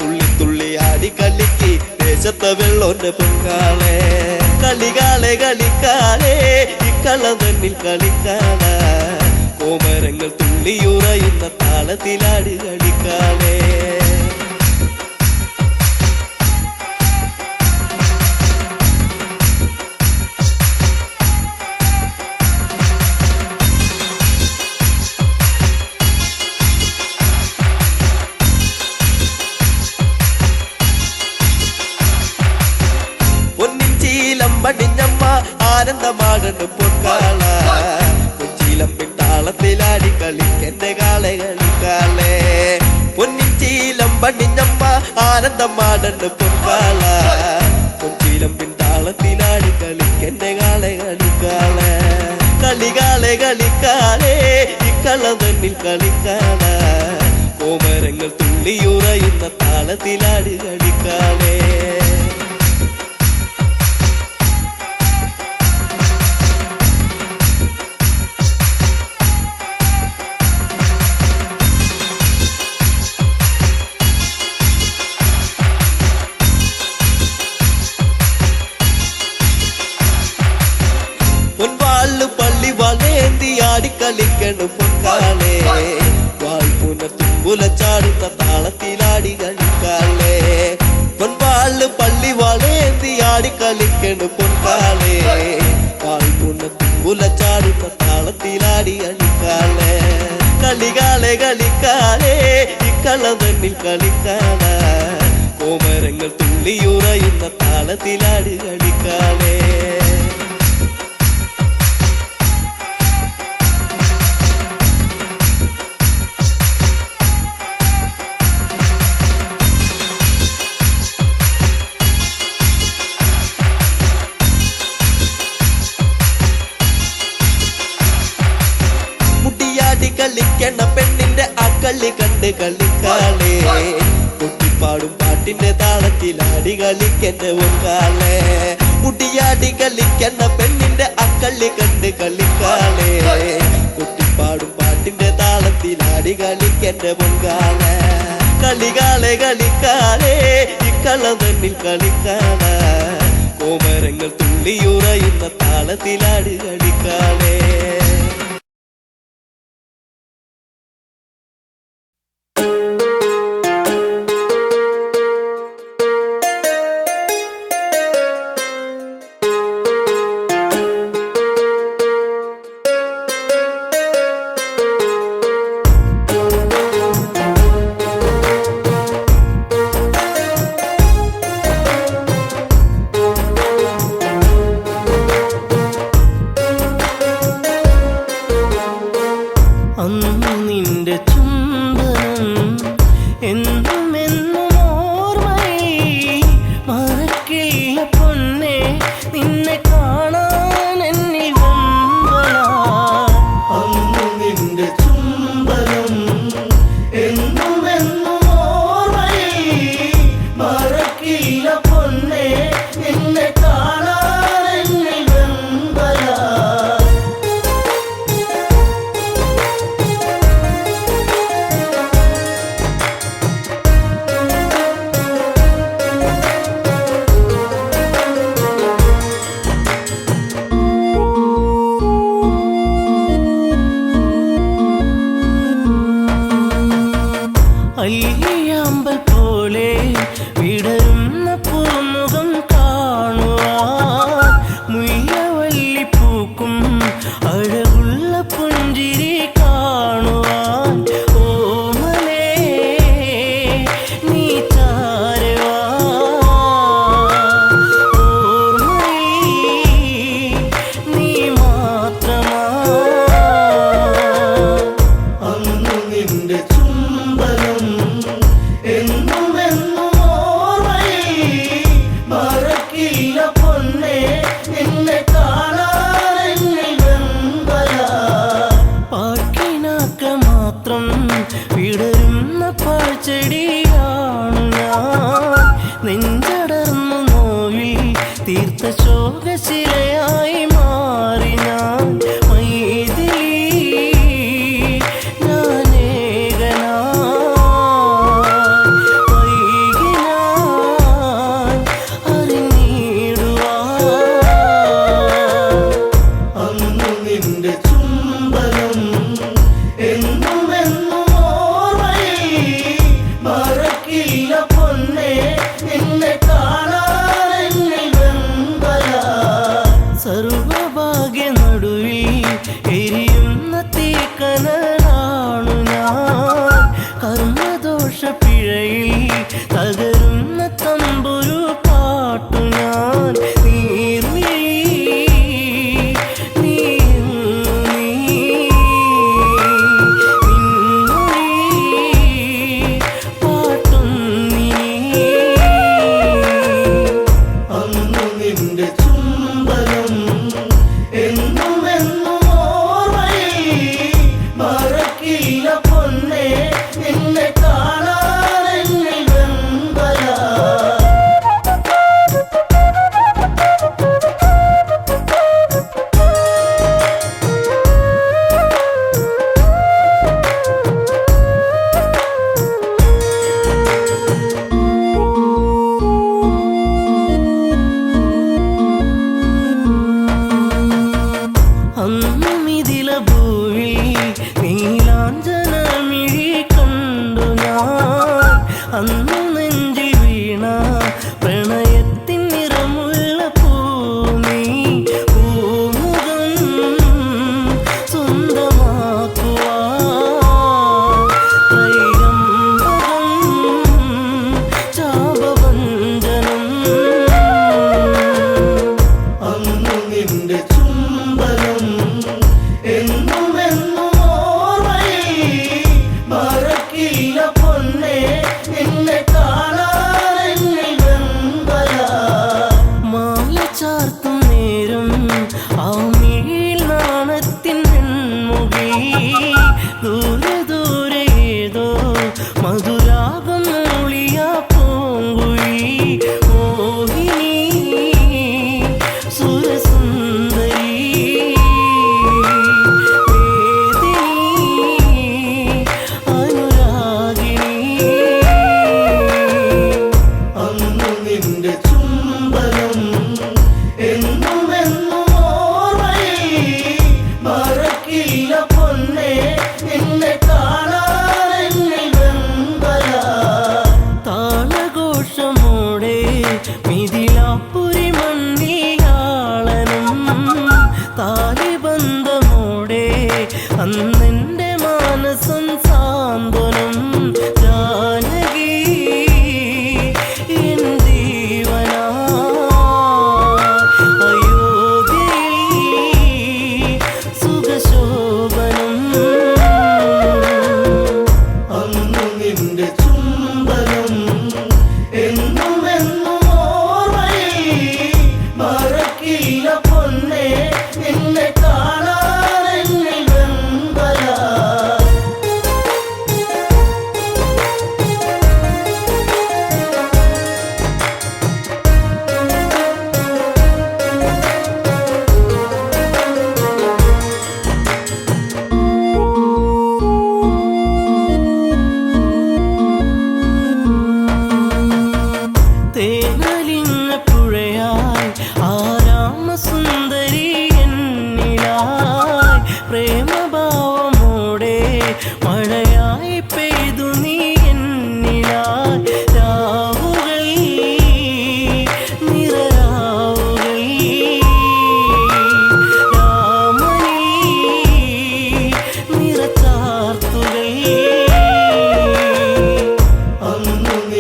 തുള്ളി തുള്ളി ആടിക്കളിക്ക് ദേശത്തെ വെള്ളോന്റെ പൊൻകാളെ കളികാലെ കളിക്കാലേ ഇക്കളം തന്നിൽ കളിക്കാല കോമരങ്ങൾ തുള്ളിയുറയുന്ന താളത്തിലാട് കളിക്കാലേ പടിഞ്ഞമ്മ ആനന്ദമാകണ്ട് പൊൻകാള കൊച്ചിയിലമ്പിൻ താളത്തിലാടി കളിക്കെന്റെ കാളെ കളിക്കാളേ പൊന്നിച്ചീലം പടിഞ്ഞമ്മ ആനന്ദമാകണ്ട് പൊൻകാള കൊച്ചിയിലമ്പിൻ താളത്തിലാടി കളിക്കെന്റെ കാളെ കളിക്കാളേ കളികാലെ കളിക്കാലേ ഇക്കളം തന്നിൽ കളിക്കാല കോമരങ്ങൾ തുള്ളിയുറയുന്ന താളത്തിലാടി കളിക്കാലേ പള്ളി വളേന്തി ആടിക്കളിക്കണു പൊൻകാലേ വായ്പുന തുമ്പുല ചാടുന്ന താളത്തിലാടി കളിക്കാലേ പൊൻപാള് പള്ളി വളേന്തി ആടിക്കളിക്കണു പൊൻകാലേ വായ്പുന തുമ്പുല ചാടുന്ന താളത്തിലാടി കളിക്കാലേ കളികാലെ കളിക്കാലേ ഇക്കളം തന്നിൽ കളിക്കാല കോമരങ്ങൾ തുള്ളിയുറയുന്ന താളത്തിലാടി കളിക്കാലേ കളിക്കണ പെണ്ണിന്റെ അക്കളി കണ്ട് കളിക്കാളേ കുട്ടിപ്പാടും പാട്ടിന്റെ താളത്തിലാടി കളിക്കണ്ട പൊൻകാളേ മുടിയാടി കളിക്കണ പെണ്ണിന്റെ അക്കളി കണ്ട് കളിക്കാളേ കുട്ടിപ്പാടും പാട്ടിന്റെ താളത്തിലാടി കളിക്കണ്ട പൊൻകാളേ കളികാലെ കളിക്കാലേ ഇക്കളം തന്നിൽ കളിക്കാല കോമരങ്ങൾ തുള്ളിയുറയുന്ന താളത്തിലാടി കളിക്കാളേ നീ ചാരവാ ഓർമ്മയിൽ നീ മാത്രമാ അന്നു നിന്റെ ചുംബനം എന്നും എന്നും ഓർമ്മയിൽ മറക്കില്ല പൊന്നെ നിന്നെ കാണാനെന്നിൽ വെമ്പല പാട്ടിനാക്ക മാത്രം വിടരുന്ന പാഴ്ചെടിയാണ് ഞാൻ നെഞ്ചടർന്നു നോവിൽ തീർത്ത ശോകശിലയായി മാറി ഞാൻ മൈഥിലി നിന്റെ ചുംബനം എന്നും എന്നും ഓർമ്മയിൽ മറക്കില്ല പൊന്നെ നിന്നെ കാണാനെന്നിൽ വെമ്പല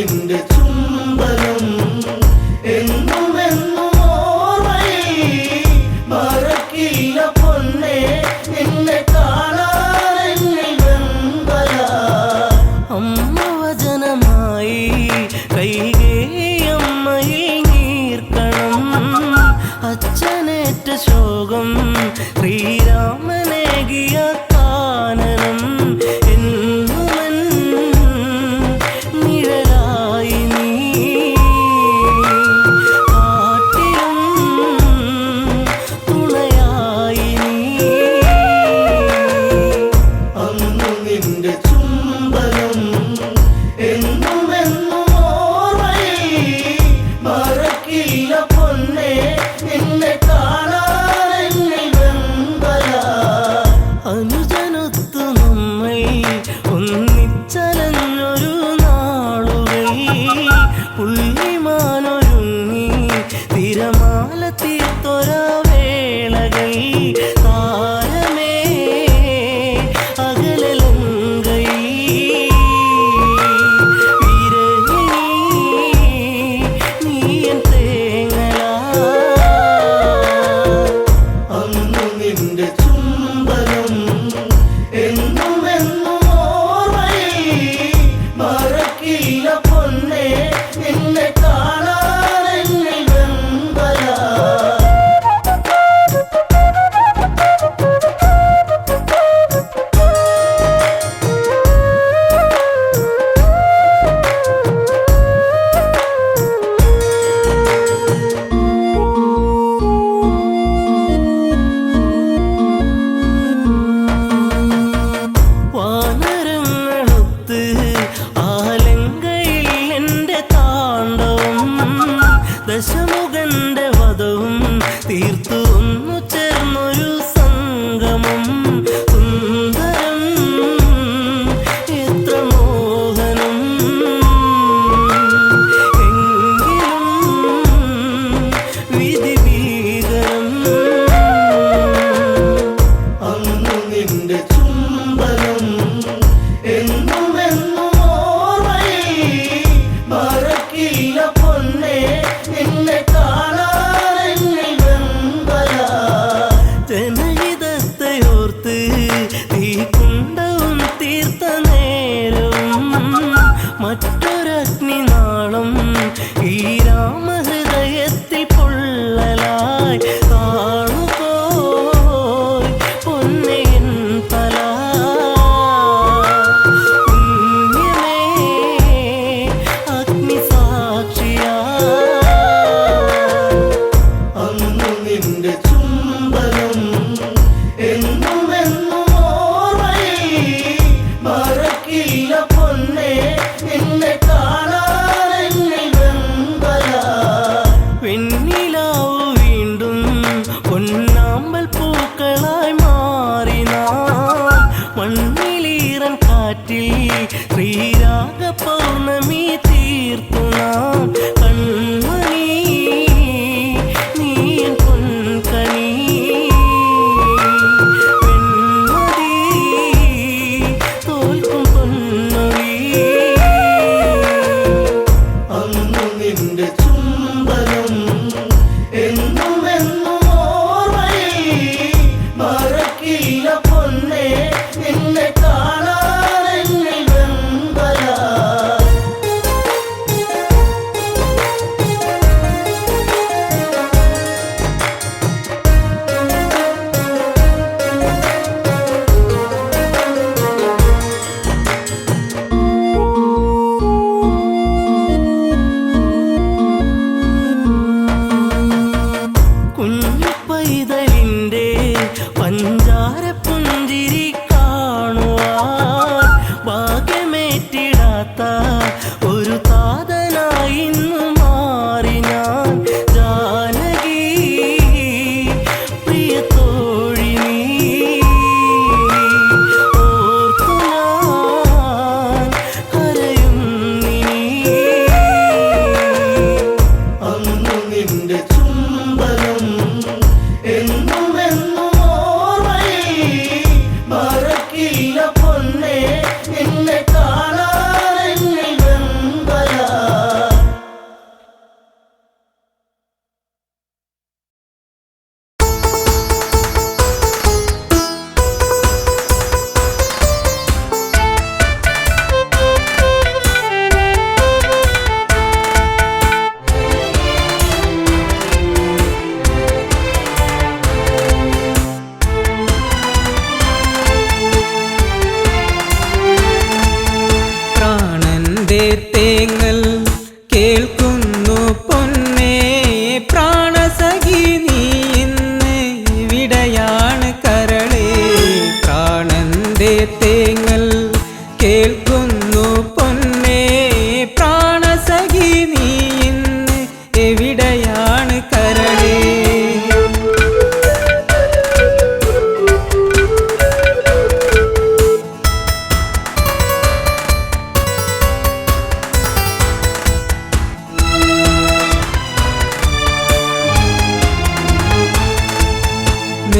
നിന്റെ ചുംബനം എന്നും എന്നും ഓർമ്മയിൽ മറക്കില്ല പൊന്നെ നിന്നെ കാണാൻ വെമ്പല അമ്മ വചനമായി കൈകേയമ്മയിൽ നീർക്കണം അച്ഛനേറ്റ ശോകം ശ്രീരാമനേകിയ കാനനം എന്നുമൻ നിഴലായി നീ കാട്ടിലും തുണയായി നീ അന്നു നിന്റെ ചുംബനം എന്നും എന്നും ഓർമ്മ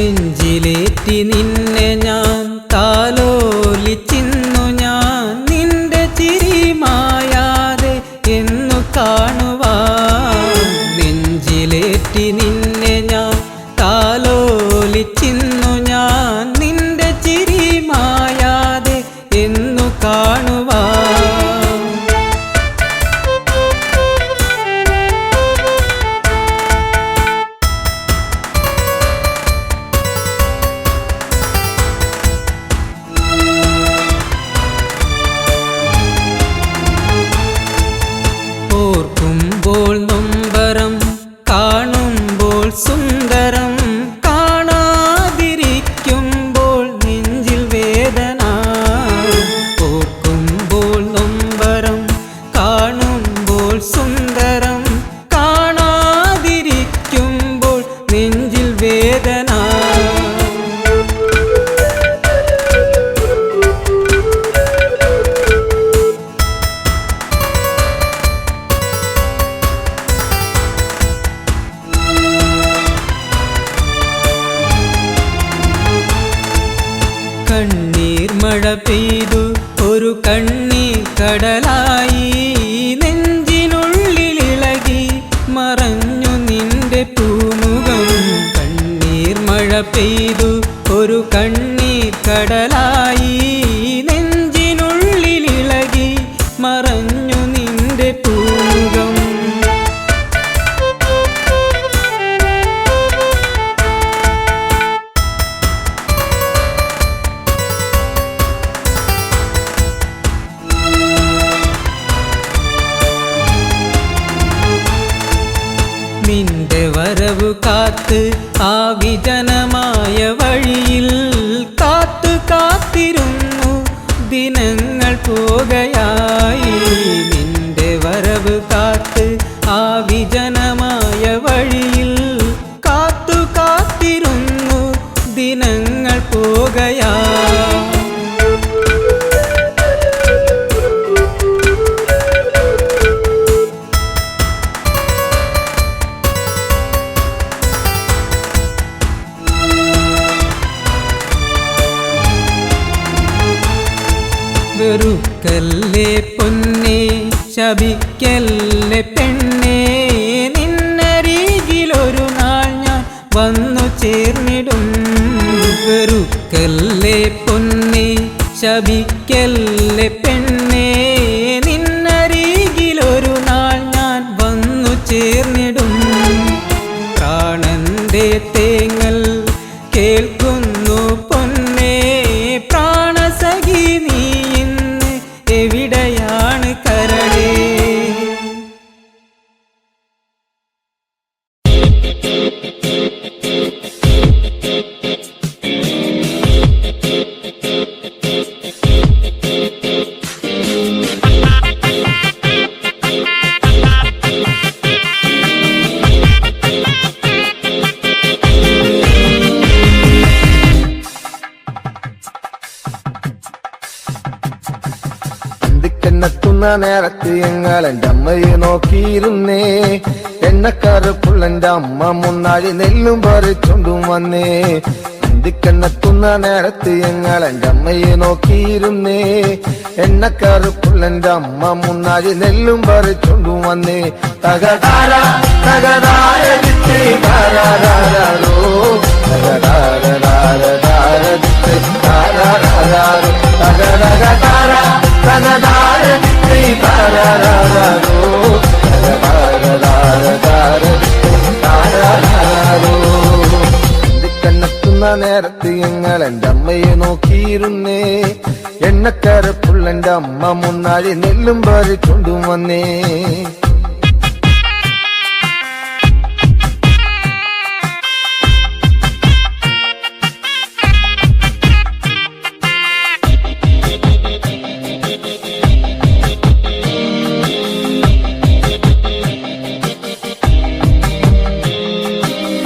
നെഞ്ചിലേറ്റി നിന്നെ ഞാൻ താലോലിച്ചിന്നു ഞാൻ നിന്റെ ചിരി മായാതെ എന്നു കാണുവാൻ നെഞ്ചിലേറ്റി നിന്നെ ഞാൻ താലോലിച്ചിന്നു ഞാൻ നിന്റെ ചിരി മായാതെ എന്നു കാണുവാൻ ഓർക്കുമ്പോൾ നൊമ്പരം കാണുമ്പോൾ സുന്ദരം കാണാതിരിക്കുമ്പോൾ നെഞ്ചിൽ വേദന ഓർക്കുമ്പോൾ നൊമ്പരം കാണുമ്പോൾ സുന്ദരം കാണാതിരിക്കുമ്പോൾ നെഞ്ചിൽ വേദന കണ്ണീർ മഴ പെയ്തു ഒരു കണ്ണീർ കടലായി നെഞ്ചിനുള്ളിലിളകി മറഞ്ഞു നിന്റെ പൂമുഖം കണ്ണീർ മഴ പെയ്തു ഒരു കണ്ണീർ കടലായി നെഞ്ചിനുള്ളിലിളകി മറഞ്ഞു നിന്റെ പൂമുഖം നിന്റെ വരവു കാത്ത് ആ വിജനമായ വഴിയിൽ കാത്തു കാത്തിരുന്നു ദിനങ്ങൾ പോകയായി നിന്റെ വരവ് കാത്ത് ആ വിജനമായ വഴിയിൽ കാത്തു കാത്തിരുന്നു ദിനങ്ങൾ പോകയായി വെറുക്കല്ലേ പൊന്നേ ശപിക്കല്ലേ പെണ്ണേ നിന്നരികിലൊരു നാൾ ഞാൻ വന്നു ചേർന്നിടും വെറുക്കല്ലേ പൊന്നേ ശപിക്കല്ലേ പെണ്ണേ നിന്നരികിലൊരു നാൾ ഞാൻ വന്നു ചേർന്നിടും പ്രാണന്റെ തേങ്ങൽ കേൾക്കുന്നു പൊന്നേ പ്രാണസഖി നീ ഇന്ന് എവിടെയാണ് കരളേ എന്നെത്തുന്ന നേരത്ത് ഞങ്ങൾ എൻ്റെ അമ്മയെ നോക്കിയിരുന്നേ എണ്ണക്കറുപ്പുള്ള അമ്മ മുന്നാഴി നെല്ലും പറിച്ചുകൊണ്ടും വന്നേ എന്തിക്കെന്നെത്തുന്ന നേരത്ത് ഞങ്ങൾ എൻ്റെ അമ്മയെ നോക്കിയിരുന്നേ എണ്ണക്കറുപ്പുള്ള അമ്മ മുന്നാഴി നെല്ലും പറിച്ചുകൊണ്ടും വന്നേ തകതാര തകതാര താരാരോ തകതകതാര തകതാര കണ്ണെത്തുന്ന നേരത്ത് ഞങ്ങൾ എൻ്റെ അമ്മയെ നോക്കിയിരുന്നേ എണ്ണക്കരപ്പുള്ള എൻ്റെ അമ്മ മുന്നാഴി നെല്ലും പറിച്ചുകൊണ്ടും വന്നേ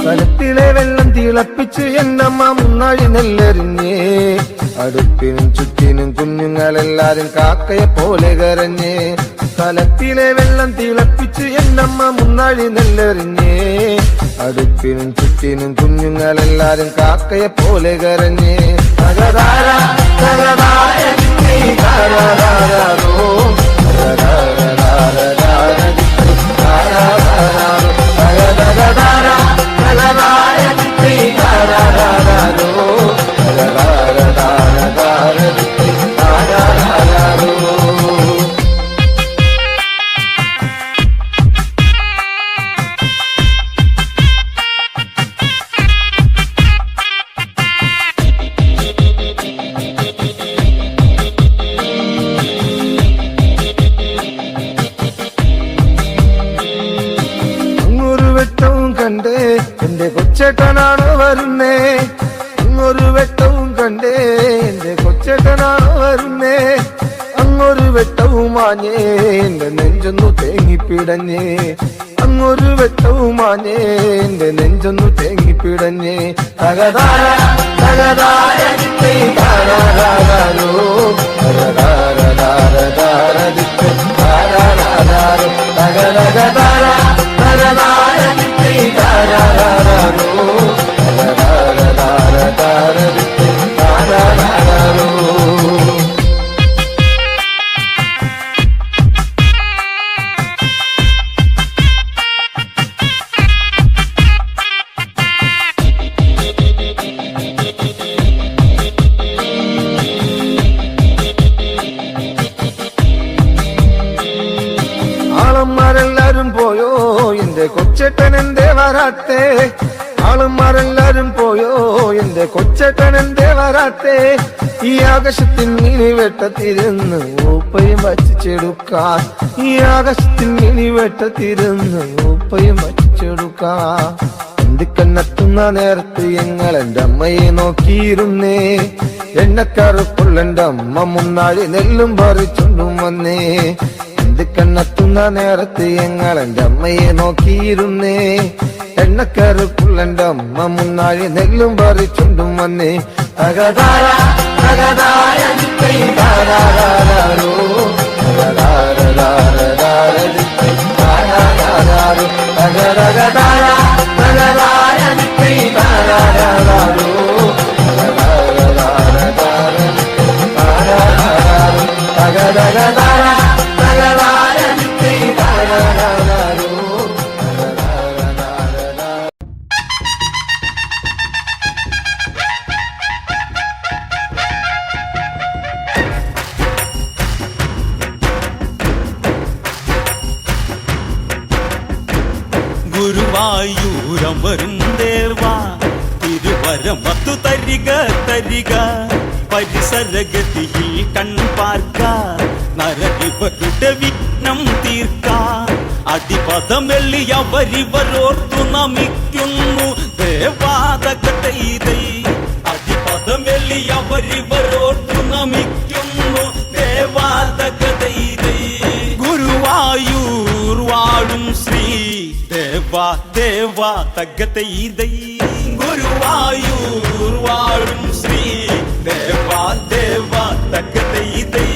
കലത്തിലെ വെള്ളം തിളപ്പിച്ച് എന്നമ്മ മുന്നാഴി നെല്ലെറിഞ്ഞേ അടുപ്പിനും ചുറ്റിനും കുഞ്ഞുങ്ങളെല്ലാരും കാക്കയെ പോലെ കരഞ്ഞേ കലത്തിലെ വെള്ളം തിളപ്പിച്ച് എന്നമ്മ മുന്നാഴി നെല്ലെറിഞ്ഞേ അടുപ്പിനും ചുറ്റിനും കുഞ്ഞുങ്ങളെല്ലാരും കാക്കയെ പോലെ കരഞ്ഞ് തകതാര തകതാര ദിത്തൈ താരാരാരോ തകതാര താരാരാരോ തകതകതാര തകതാര ദിത്തൈ താരാരാരോ തകതാര ദിത്തൈ താരാരാരോ. കണ്ടേ എന്റെ കൊച്ചേട്ടനാണോ വരുന്നേ, അങ്ങൊരു വെട്ടവും കണ്ടേ എന്റെ കൊച്ചേട്ടനാണോ വരുന്നേ, അങ്ങൊരു വെട്ടവും മാഞ്ഞേ എന്റെ നെഞ്ചൊന്നു തേങ്ങിപ്പിടഞ്ഞേ, അങ്ങൊരു വെട്ടവും മാഞ്ഞേ എന്റെ നെഞ്ചൊന്നു തേങ്ങിപ്പിടഞ്ഞേ. തകതാര തകതാര ദിത്തൈ താരാരാരോ തകതാര ദിത്തൈ താരാരാരോ തകതകതാര തകതാര ദിത്തൈ താരാരാരോ തകതാര ദിത്തൈ താരാരാരോ. ആളന്മാരെല്ലാരും പോയോ എന്റെ കൊച്ചേട്ടൻ എന്തേ വരാത്തേ, ആളന്മാരെല്ലാരും പോയോ എന്റെ കൊച്ചേട്ടൻ എന്തേ വരാത്തേ, ഈ ആകാശത്തിൽ മിനി വെട്ടത്തിരുന്ന് ഉപ്പയും വച്ചിച്ചെടുക്കാൻ, ഈ ആകാശത്തിൽ മിനി വെട്ടത്തിരുന്ന് ഉപ്പയും വച്ചിച്ചെടുക്കാൻ. എന്തിക്കണ്ണെത്തുന്ന നേരത്ത് ഞങ്ങൾ എന്റെ അമ്മയെ നോക്കിയിരുന്നേ, എണ്ണക്കറുപ്പുള്ള എന്റെ അമ്മ മുന്നാഴി നെല്ലും പറിച്ചുണ്ടും വന്നേ. കണ്ണെത്തുന്ന നേരത്ത് ഞങ്ങൾ എന്റെ അമ്മയെ നോക്കിയിരുന്നേ, എണ്ണക്കറുപ്പുള്ള എന്റെ അമ്മ മുന്നാഴി നെല്ലും പറിച്ചുണ്ടും വന്നേ. തകതാര തകതാര ദിത്തൈ താരാരാരോ തകതാര ദിത്തൈ താരാരാരോ തകതകതാര തകതാര ദിത്തൈ താരാരാരോ തകതാര ദിത്തൈ താരാരാരോ തകതകതാര തകതാര ദിത്തൈ താരാരാരോ. ഗുരുവായൂരം വരും ദേവാ തിരുവരമത്തു തരിക തരിക, പരിസരഗതിയിൽ കൺപാർക്ക നരകിവരുടെ വിഘ്നം തീർക്ക. അടിപദമെള്ളിയവരിവരോർത്തു നമിക്കുന്നു ദേവാതകതൈതൈ, അടിപദമെള്ളിയവരിവരോർത്തു നമിക്കുന്നു ദേവാതകതൈതൈ. ഗുരുവായൂർ വാഴും ശ്രീ ദേവാ ദേവാ തകതൈതൈ, ഗുരുവായൂർ വാഴും ശ്രീ ദേവാ ദേവാ തകതൈതൈ.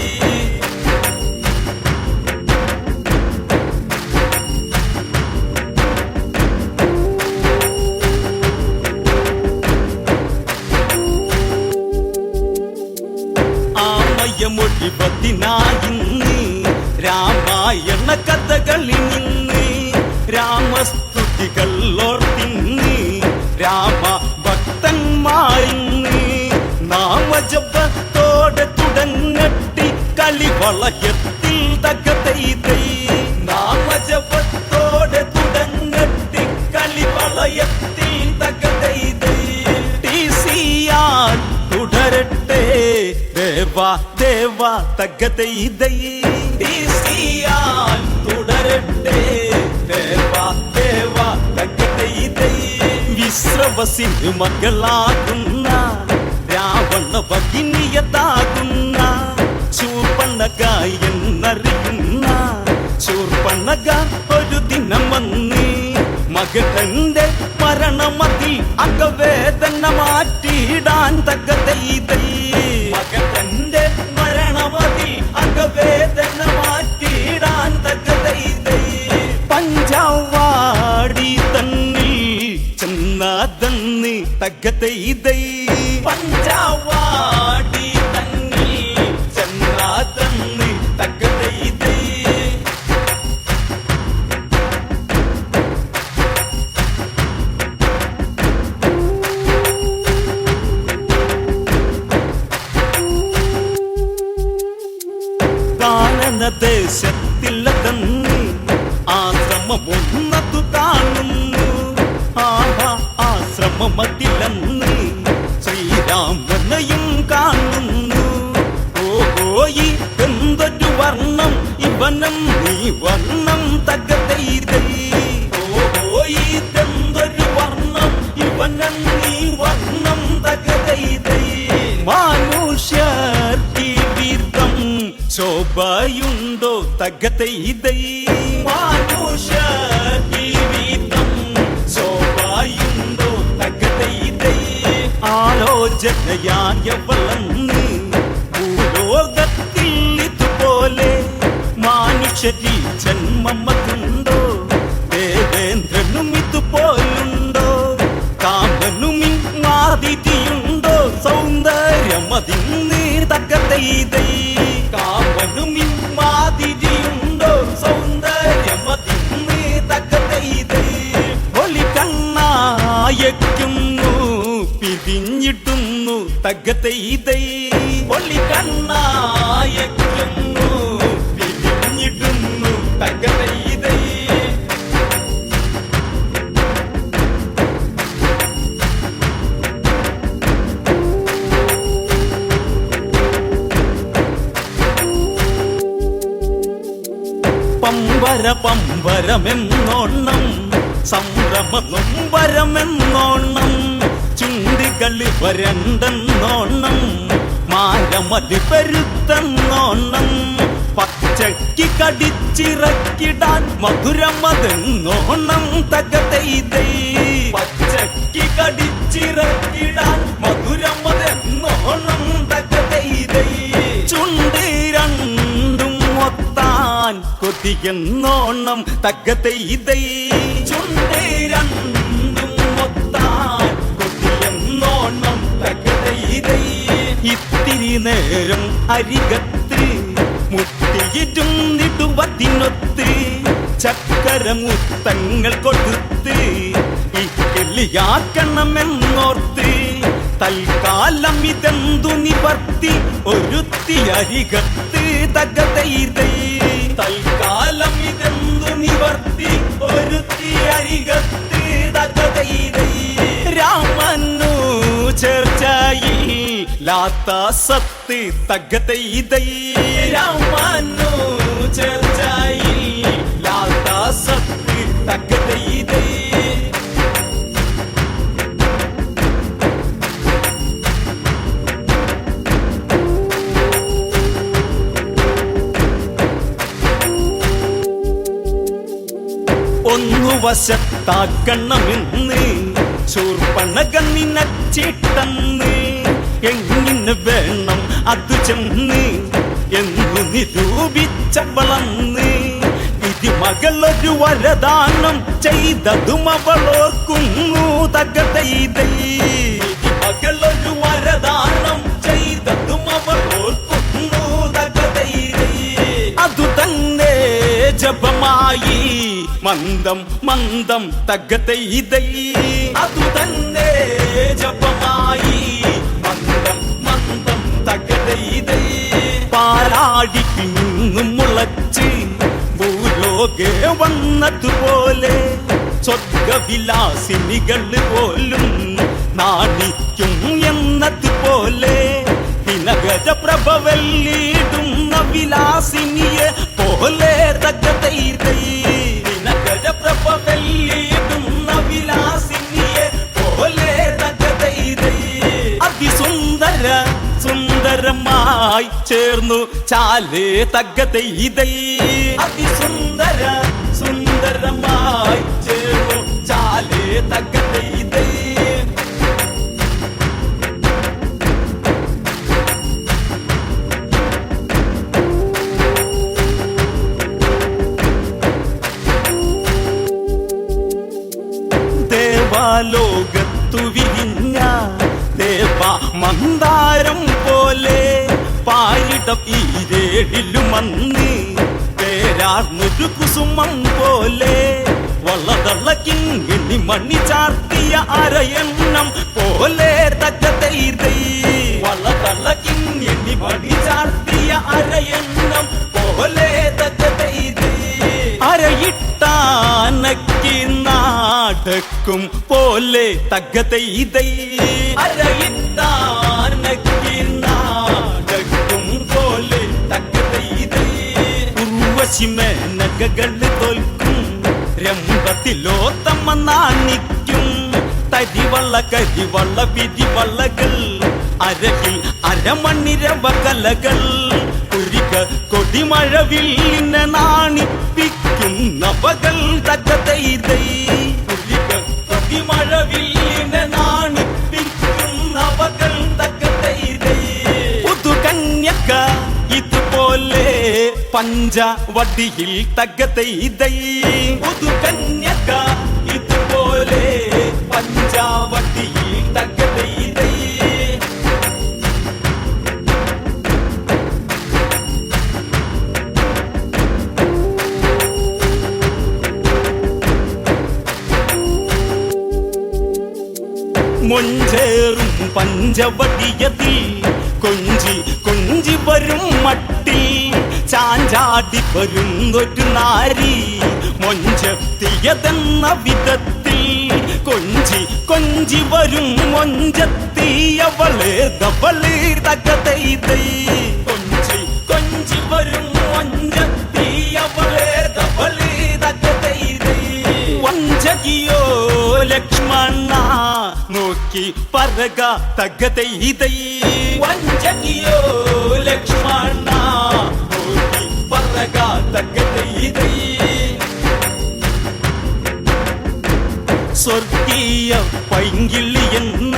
ആമയമൊഴിപതിനായിന്ന് രാമായണ കഥകളിൽ നിന്ന്, രാമസ്തുതികൾ ഓർത്തിന്ന് രാമ ഭക്തന്മാരിന്ന്, നാമജപത്തോടെ തുടങ്ങട്ടി കളിവളയത്തിൽ തകതൈതൈ, നാമജപത്തോടെ തുടങ്ങട്ടി കളിവളയത്തിൽ തകതൈതൈ. ടിസിയാൽ തുടരട്ടെ ദേവാ ദേവാ തകതൈതൈ, ടിസിയാൽ തുടരട്ടെ ദേവാ ദേവാ തകതൈതൈ. വിശ്രവസിന് മകളാകുന്ന രാവണ ഭഗിനിയതാകുന്ന ശൂർപ്പണക എന്നറിയുന്ന ശൂർപ്പണക ഒരു ദിനം വന്ന് മകന്റെ മരണമതിൽ അകവേദന മാറ്റിയിടാൻ തകതൈതൈ, മകന്റെ മരണമതിൽ അകവേദന മാറ്റിയിടാൻ തകതൈതൈ. പഞ്ചവാടി തന്നിൽ തകതൈ ദൈ പഞ്ചാവാടി തന്നിൽ ചെന്നാതന്ന് തകതൈ ദൈ ദേശത്തില്ലതെന്ന് ആശ്രമമൊന്നതു കാണുന്നു ആശ്രമമതിലെന്ന് ശ്രീരാമനെയും കാണുന്നു ഓഹോ എന്തൊരു വർണ്ണം ഇവനം നീ വർണ്ണം തകതൈ ദൈ ഓഹോ ഇതെന്തൊരു വർണ്ണം ഇവനം നീ വർണ്ണം തകതൈ ദൈ മനുഷ്യർ ജീവിതം ശോഭയുണ്ടോ തകതൈ ദൈ മനുഷ്യർ ജീവിതം ശോഭയുണ്ടോ തകതൈ ദൈ ആലോചനയായവളന്ന് ഭൂലോകത്തിൽ ഇതുപോലെ മനുഷ്യരിൽ ജന്മമതുണ്ടോ ദേവേന്ദ്രനും ഇതുപോലുണ്ടോ കാമനും ഇങ്ങാതിഥിയുണ്ടോ സൗന്ദര്യമതിന്ന് തകതൈ ദൈ കാമനും ഇങ്ങാതിഥിയുണ്ടോ സൗന്ദര്യമതിന്ന് തകതൈ ദൈ ഒലി കണ്ണായക്കുന്നു പിരിഞ്ഞിട്ടുന്നു തകതൈ ദൈ ഒലി കണ്ണായക്കുന്നു പിരിഞ്ഞിട്ടുന്നു തകതൈ ദൈ പമ്പരമെന്നോണം സംഭ്രമനൊമ്പരമെന്നോണം ചുണ്ടികളി വരണ്ടെന്നോണം മാരമതി പെരുത്തെന്നോണം പച്ചയ്ക്ക് കടിച്ചിറക്കിടാൻ മധുരമതെന്നോണം തകതൈ ദൈ പച്ചയ്ക്ക് കടിച്ചിറക്കിടാൻ മധുരമതെന്നോണം തകതൈ ദൈ ചുണ്ടി രണ്ടും ഒത്താൻ കൊതിയെന്നോണം തകതൈ ദൈ ചുണ്ടി രണ്ടും ഒത്താൻ കൊതിയെന്നോണം തകതൈ ദൈ ഇത്തിരി നേരം അരികത്ത് മുട്ടിയിരുന്നിടുവതിനൊത്ത് ചക്കരമുത്തങ്ങൾ കൊടുത്ത് ഈ കിളിയാക്കണമെന്നോർത്ത് തൽക്കാലം ഇതെന്തു നിവർത്തി ഒരുത്തി അരികത്ത് തകതൈ ദൈ തൽക്കാലം ഇതെന്തു നിവർത്തി ഒരുത്തി അരികത്ത് തകതൈ ദൈ രാമനു ചർച്ചയിൽ ലാത്ത സത്ത് തകതൈ ദൈ രാമനു ചർച്ചയിൽ ലാത്ത സത്ത് തകതൈ ദൈ ഒന്നു വശത്താക്കണമെന്ന് ശൂർപ്പണഖ നിനച്ചിട്ടെന്ന് എങ്ങനെ വേണം അത് ചെന്ന് എന്നു നിരൂപിച്ചവളന്ന് ഇത് മകളൊരു വരദാനം ചെയ്തതും അവളോർക്കുന്നു തകതൈ ദൈ മകളൊരു വരദാനം ചെയ്തതും അവളോർക്കുന്നു തകതൈ ദൈ അതു തന്നെ ജപമായി മന്ദം മന്ദം തകതൈ ദൈ അതു തന്നെ ജപമായി മന്ദം മന്ദം തകതൈ ദൈ പാലാടിക്ക് നിന്നും മുളച്ച് ഭൂലോകെ വന്നതുപോലെ സ്വർഗവിലാസിനികൾ പോലും നാണിക്കും എന്നതുപോലെ ദിനകര പ്രഭവല്ലിടുന്ന വിലാസിനിയെ പോലെ തകതൈ ദൈ ദിനകര പ്രഭവല്ലിടുന്ന വിലാസിനിയെ പോലെ തകതൈ ദൈ അതിസുന്ദര സുന്ദരമായി ചേർന്നു ചാലേ തകതൈ ദൈ അതിസുന്ദര സുന്ദരമായി ചേർന്നു ചാലേ തകതൈ ദൈ പൂത്തുവിരിഞ്ഞ ദേവ മന്ദാരം പോലെ പാരിടം ഈരേഴിലുമന്ന് പേരാർന്നൊരു കുസുമം പോലെ വളതള്ള കിങ്ങിണി മണി ചാർത്തിയ അരയണ്ണം പോലെ തകതൈതൈ വളതള്ള കിങ്ങിണി മണി ചാർത്തിയ അരയണ്ണം പോലെ തകതൈതൈ അരയിട്ടാനക്കി നാടക്കും പോലെ തകതൈതൈ അരയിട്ടാനക്കി നാടക്കും പോലെ തകതൈതൈ ഉർവശിമേനകകൾ തോൽക്കും രംഭത്തിലോത്തമ്മ നാണിക്കും തരിവള്ള കരിവള്ള പിരിവള്ളകൾ അരകിൽ അരമണിരവ കലകൾ കുരിക കൊടിമഴവില്ലിനെ നാണിപ്പിക്കും നവകൾ തകതൈതൈ കുരിക കൊടിമഴവില്ലിനെ നാണിപ്പിക്കും നവകൾ തകതൈതൈ പുതുകന്യക ഇതുപോലെ പഞ്ചവടിയിൽ തകതൈതൈ പുതുകന്യക ഇതുപോലെ പഞ്ചവടിയിൽ തകതൈതൈ മൊഞ്ചേറും പഞ്ചവടിയതിൽ കൊഞ്ചി കൊഞ്ചി വരും മട്ടിൽ ചാഞ്ചാടി വരുന്നൊരു നാരി മൊഞ്ചത്തിയതെന്ന വിധത്തിൽ കൊഞ്ചി കൊഞ്ചി വരും മൊഞ്ചത്തിയവളെ തവളെ തകതൈതൈ കൊഞ്ചി കൊഞ്ചി വരും മൊഞ്ചത്തിയവളെ തവളെ തകതൈതൈ വഞ്ചകിയോ ലക്ഷ്മണ നോക്കി പറക തകതൈതൈ വഞ്ചകിയോ ലക്ഷ്മണ നോക്കി പറക തകതൈതൈ സ്വർഗീയ പൈങ്കിളി എന്ന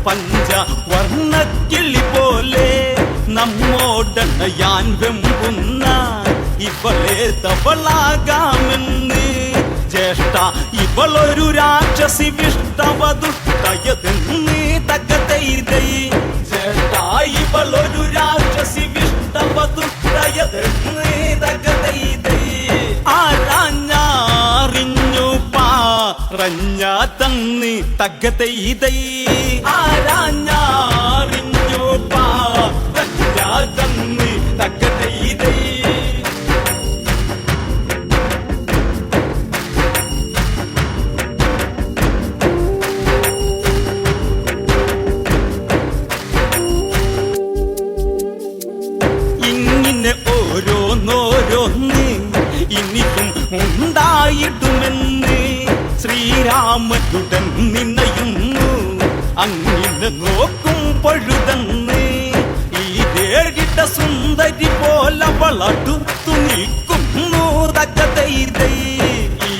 പഞ്ചവർണ്ണക്കിളി പോലെ നമ്മോടണയാൻ വെമ്പുന്ന ഇവളെ തവളാകാമെന്ന് ജ്യേഷ്ഠ ഇവളൊരു രാക്ഷസി വിഷ്ടവദുഷ്ടയതെന്ന് തകതൈതൈ ജ്യേഷ്ഠ ഇവളൊരു രാക്ഷസി വിഷ്ടവദുഷ്ടയതെന്ന് തകതൈതൈ ആരാഞ്ഞറിഞ്ഞു പറഞ്ഞ തന്ന് തകതൈതൈ ആരാഞ്ഞറിഞ്ഞു പറഞ്ഞ തന്ന് തകതൈതൈ ഓരോന്നോരോന്ന് ഇനിയും ഉണ്ടായിടുമെന്ന് ശ്രീരാമനുടൻ നിന്നയുന്നു അങ്ങിനെ നോക്കും പഴുതെന്ന് ഈ ഏഴിട്ട സുന്ദരി പോലെ വളടുത്തു നിൽക്കുന്നു തകതൈതൈ ഈ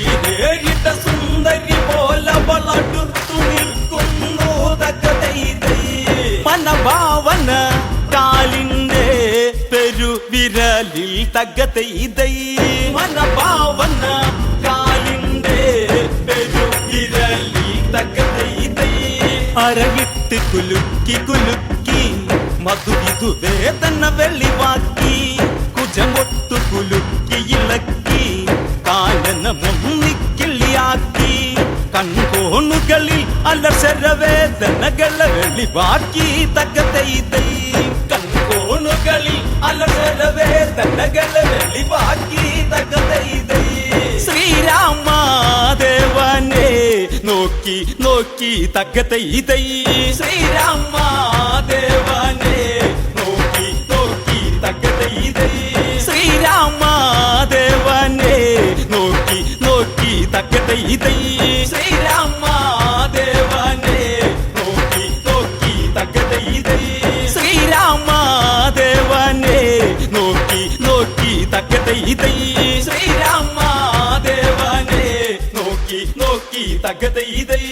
ഏഴിട്ട സുന്ദരി പോലെ വളടുത്തു നിൽക്കുന്നു തകതൈതൈ മനഭാവന കാലിന്റെ പെരുവിരലിൽ തകതൈതൈ മനഭാവന കാലിന്റെ പെരുവിരലിൽ തകതൈതൈ അരകിട്ട് കുലുക്കി കുലുക്കി മധുവിധു വേദന വെളിവാക്കി കുജമൊട്ടു കുലുക്കി ഇളക്കി കാലന മുന്നിക്കിള്ളിയാക്കി കൺകോണുകളിൽ അലസരവേദനകളെ വെളിവാക്കി തകതൈതൈ കൺകോണുകളിൽ അലസരവേദനകളെ വെളിവാക്കി തകതൈതൈ ശ്രീരാമദേവനെ നോക്കി നോക്കി തകതൈതൈ ശ്രീരാമദേവനെ നോക്കി നോക്കി തകതൈതൈ ശ്രീരാമദേവനെ നോക്കി നോക്കി തകതൈതൈ ശ്രീരാമദേവനെ നോക്കി നോക്കി തകതൈതൈ ശ്രീരാമദേവനെ നോക്കി നോക്കി തകതൈതൈ ശ്രീരാമദേവനെ നോക്കി നോക്കി തകതൈതൈ